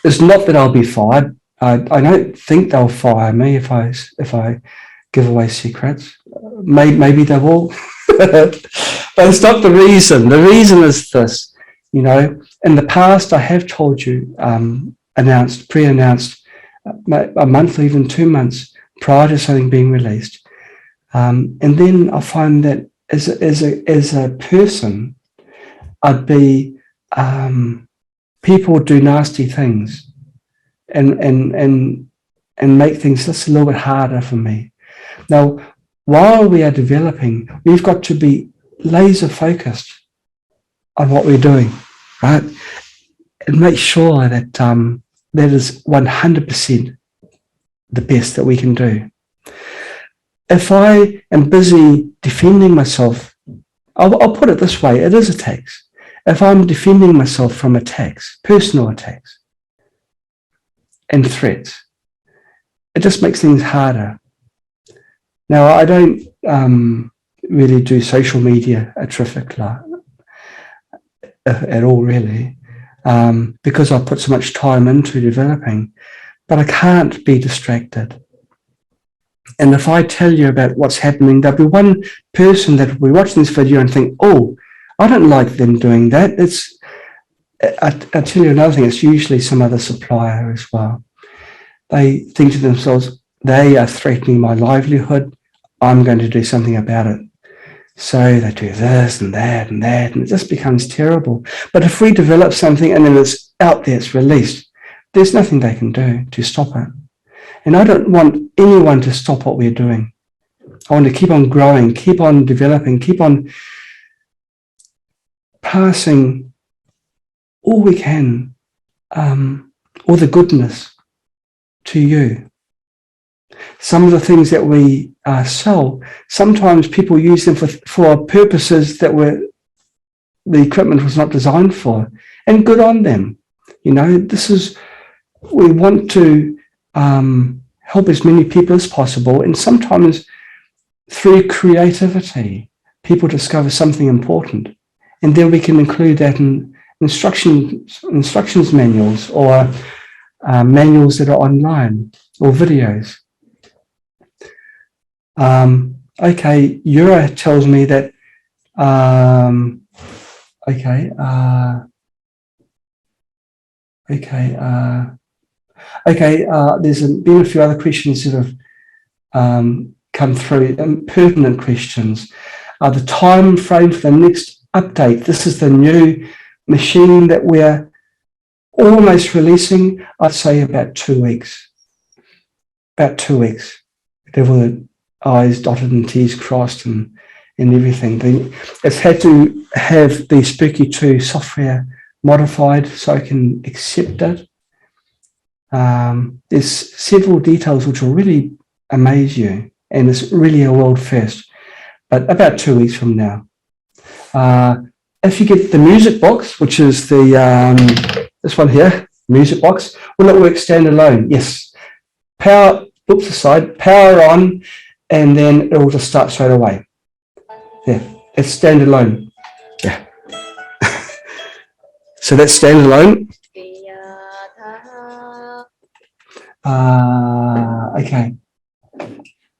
It's not that I'll be fired. I don't think they'll fire me if I give away secrets. Maybe they will. But it's not the reason. The reason is this. You know, in the past, I have told you, pre-announced a month or even 2 months prior to something being released. And then I find that as a person, I'd be, people do nasty things and make things just a little bit harder for me. Now, while we are developing, we've got to be laser focused on what we're doing, right? And make sure that that is 100% the best that we can do. If I am busy defending myself, I'll put it this way, it is attacks. If I'm defending myself from attacks, personal attacks and threats, it just makes things harder. Now, I don't really do social media a terrific lot at all, really. because I put so much time into developing, but I can't be distracted. And if I tell you about what's happening, there'll be one person that will be watching this video and think, oh, I don't like them doing that. I'll tell you another thing, it's usually some other supplier as well. They think to themselves, they are threatening my livelihood. I'm going to do something about it. So they do this and that and that, and it just becomes terrible. But if we develop something and then it's out there, it's released, there's nothing they can do to stop it. And I don't want anyone to stop what we're doing. I want to keep on growing, keep on developing, keep on passing all we can, all the goodness to you. Some of the things that we sell, sometimes people use them for purposes that the equipment was not designed for, and good on them. You know, we want to help as many people as possible, and sometimes through creativity, people discover something important, and then we can include that in instructions manuals or manuals that are online or videos. Okay, Yura tells me that, there's been a few other questions that have come through, pertinent questions. The time frame for the next update. This is the new machine that we're almost releasing. I'd say about 2 weeks. About 2 weeks. There were I's dotted and T's crossed and everything. It's had to have the Spooky2 software modified so I can accept it. There's several details which will really amaze you, and it's really a world first, but about 2 weeks from now. If you get the music box, which is the this one here, music box, will it work standalone? Yes. Power on, and then it will just start straight away. Yeah, it's standalone. Yeah. So that's standalone. Okay.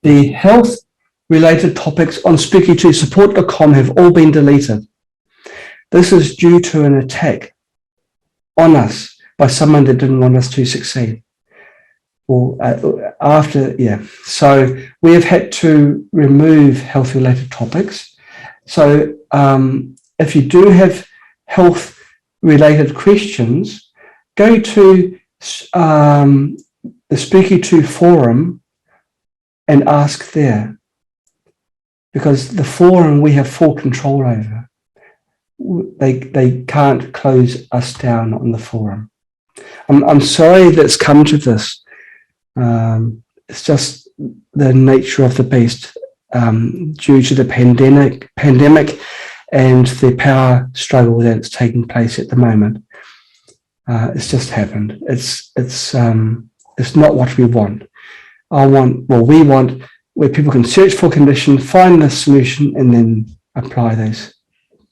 The health-related topics on Spooky2support.com have all been deleted. This is due to an attack on us by someone that didn't want us to succeed. Or so we have had to remove health-related topics. So if you do have health-related questions, go to the Spooky2 forum and ask there, because the forum we have full control over. They can't close us down on the forum. I'm sorry that's come to this. It's just the nature of the beast due to the pandemic and the power struggle that's taking place at the moment. It's just happened. It's not what we want. We want where people can search for condition, find the solution, and then apply those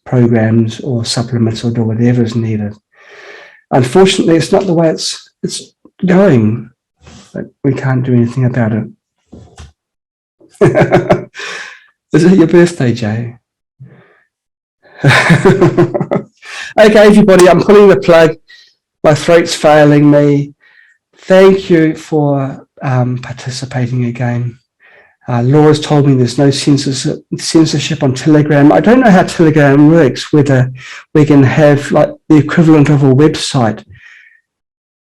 programs or supplements or do whatever is needed. Unfortunately, it's not the way it's going, but we can't do anything about it. Is it your birthday, Jay? Okay, everybody, I'm pulling the plug. My throat's failing me. Thank you for participating again. Laura's told me there's no censorship on Telegram. I don't know how Telegram works, whether we can have like the equivalent of a website,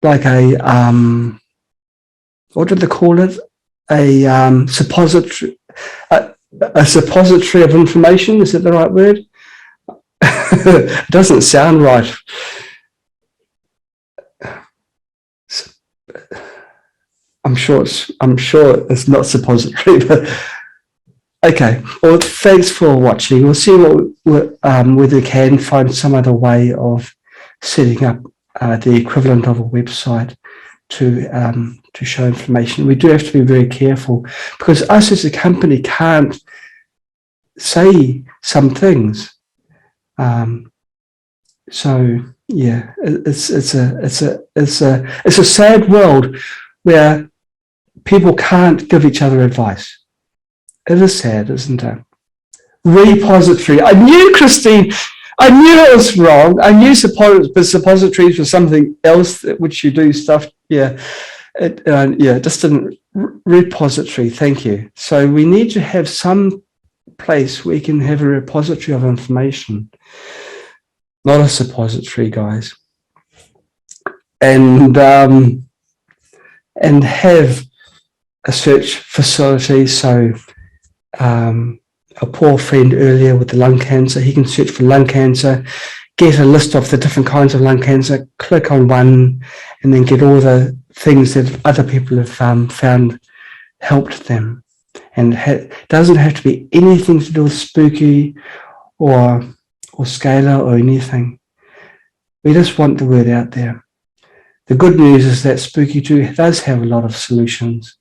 like a, what did they call it? A suppository of information. Is that the right word? It doesn't sound right. I'm sure it's not suppository, but okay. Well, thanks for watching. We'll see whether we can find some other way of setting up the equivalent of a website to show information. We do have to be very careful because us as a company can't say some things. So yeah, it's a sad world where people can't give each other advice. It is sad, isn't it? Repository. I knew, Christine. I knew it was wrong. I knew suppositories were something else which you do stuff. Yeah, it just didn't. Repository. Thank you. So we need to have some place where you can have a repository of information, not a suppository, guys, and have a search facility. So a poor friend earlier with the lung cancer, he can search for lung cancer, get a list of the different kinds of lung cancer, click on one, and then get all the things that other people have found helped them. And it doesn't have to be anything to do with spooky or scalar or anything. We just want the word out there. The good news is that Spooky2 does have a lot of solutions.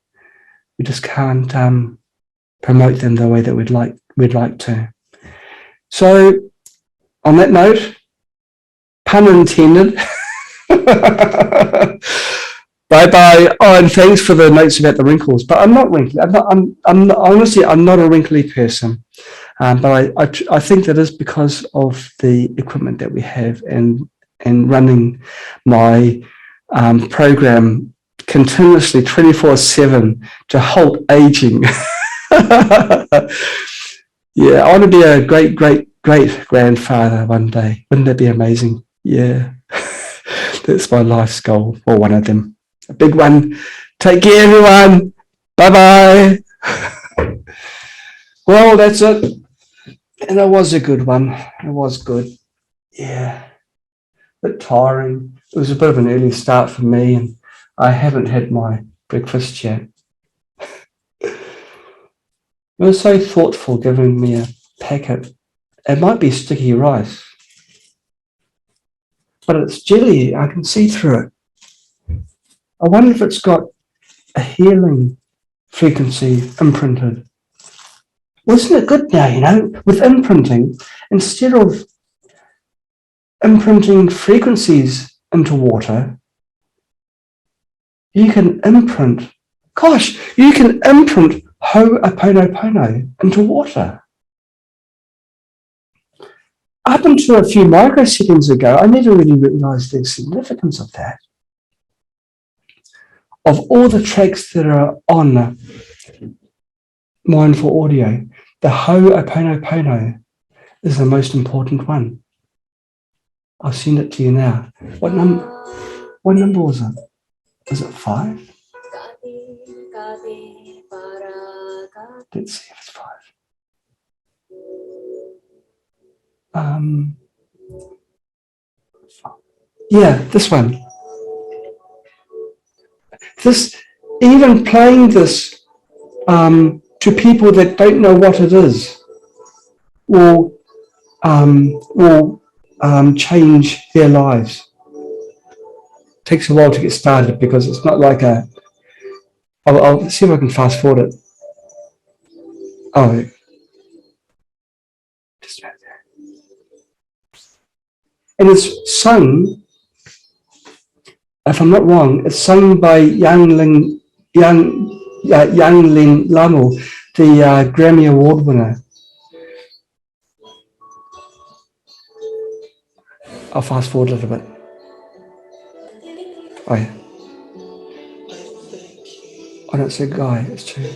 We just can't promote them the way that we'd like to. So, on that note, pun intended. Bye bye. Oh, and thanks for the notes about the wrinkles. But I'm not wrinkly. Honestly, I'm not a wrinkly person. But I think that is because of the equipment that we have and running my program continuously 24/7 to halt aging. Yeah, I want to be a great grandfather one day. Wouldn't that be amazing? Yeah, that's my life's goal, or one of them. A big one. Take care, everyone. Bye-bye. Well, that's it. And it was a good one. It was good. Yeah. A bit tiring. It was a bit of an early start for me, and I haven't had my breakfast yet. It was so thoughtful giving me a packet. It might be sticky rice, but it's jelly. I can see through it. I wonder if it's got a healing frequency imprinted. Well, isn't it good now, with imprinting, instead of imprinting frequencies into water, you can imprint Ho'oponopono into water. Up until a few microseconds ago, I never really realized the significance of that. Of all the tracks that are on Mindful Audio, the Ho'oponopono is the most important one. I'll send it to you now. What number was it? Was it 5? Let's see if it's 5. Yeah, this one. Even playing this to people that don't know what it is will change their lives. It takes a while to get started because it's not like I'll see if I can fast forward it. Oh, just right there. And it's sung, if I'm not wrong, it's sung by Yang Lin Lamo, the Grammy Award winner. I'll fast forward a little bit. Oh, yeah. Oh, no, it's a guy, it's two.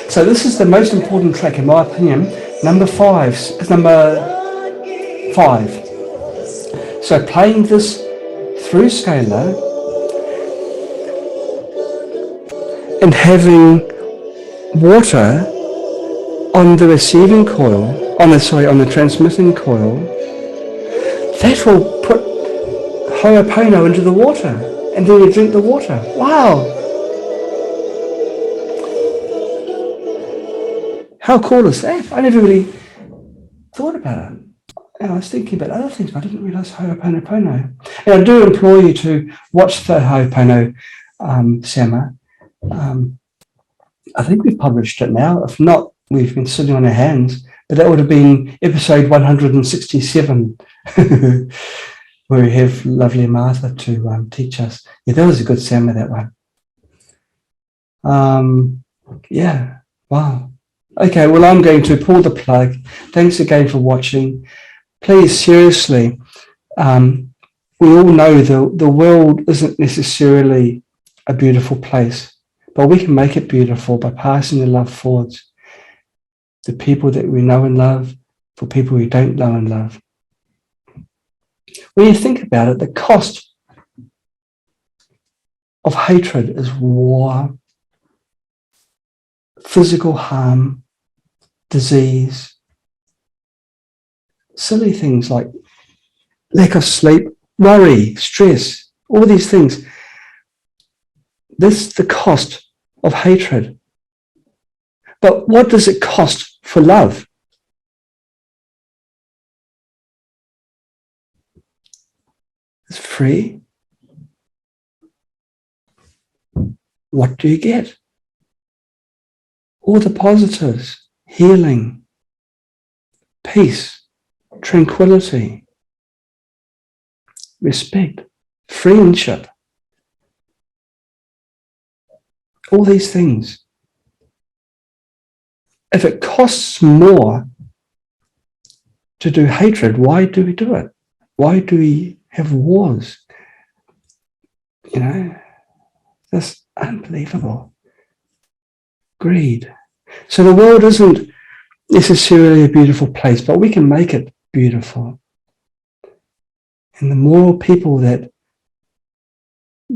So this is the most important track, in my opinion. Number 5. So playing this through Scalar and having water on the receiving coil, on the transmitting coil, that will put Ho'opono into the water, and then you drink the water. Wow! How cool is that? I never really thought about it. And I was thinking about other things, but I didn't realize Ho'oponopono. And I do implore you to watch the Ho'opono Sama. I think we've published it now. If not, we've been sitting on our hands. But that would have been episode 167, where we have lovely Martha to teach us. Yeah, that was a good Sama, that one. Yeah, wow. Okay, well, I'm going to pull the plug. Thanks again for watching. Please, seriously, we all know the world isn't necessarily a beautiful place, but we can make it beautiful by passing the love forwards to people that we know and love, for people we don't know and love. When you think about it, the cost of hatred is war, physical harm, disease, silly things like lack of sleep, worry, stress, all these things. This is the cost of hatred. But what does it cost for love? It's free. What do you get? All the positives: healing, peace, tranquility, respect, friendship, all these things. If it costs more to do hatred, why do we do it? Why do we have wars? You know, that's unbelievable. Greed. So the world isn't necessarily a beautiful place, but we can make it beautiful. And the more people that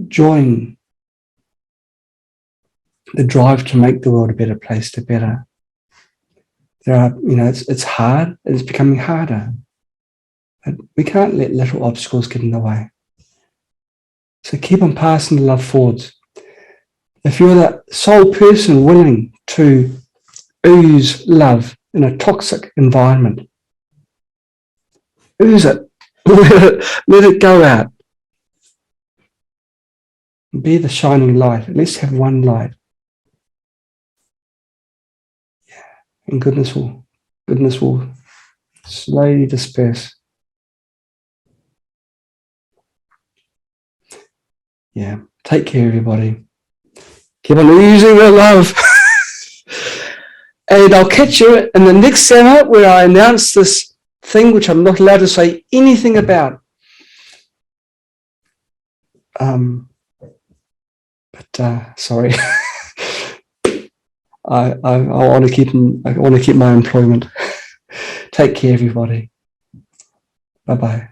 join the drive to make the world a better place, the better. There are, you know, it's hard. It's becoming harder. But we can't let little obstacles get in the way. So keep on passing the love forwards. If you're the sole person willing to ooze love in a toxic environment, ooze it. Let it go out. Be the shining light. At least have one light. Yeah. And goodness will slowly disperse. Yeah. Take care, everybody. Keep on oozing your love. And I'll catch you in the next summer where I announce this thing which I'm not allowed to say anything about. Sorry. I want to keep my employment. Take care, everybody. Bye-bye.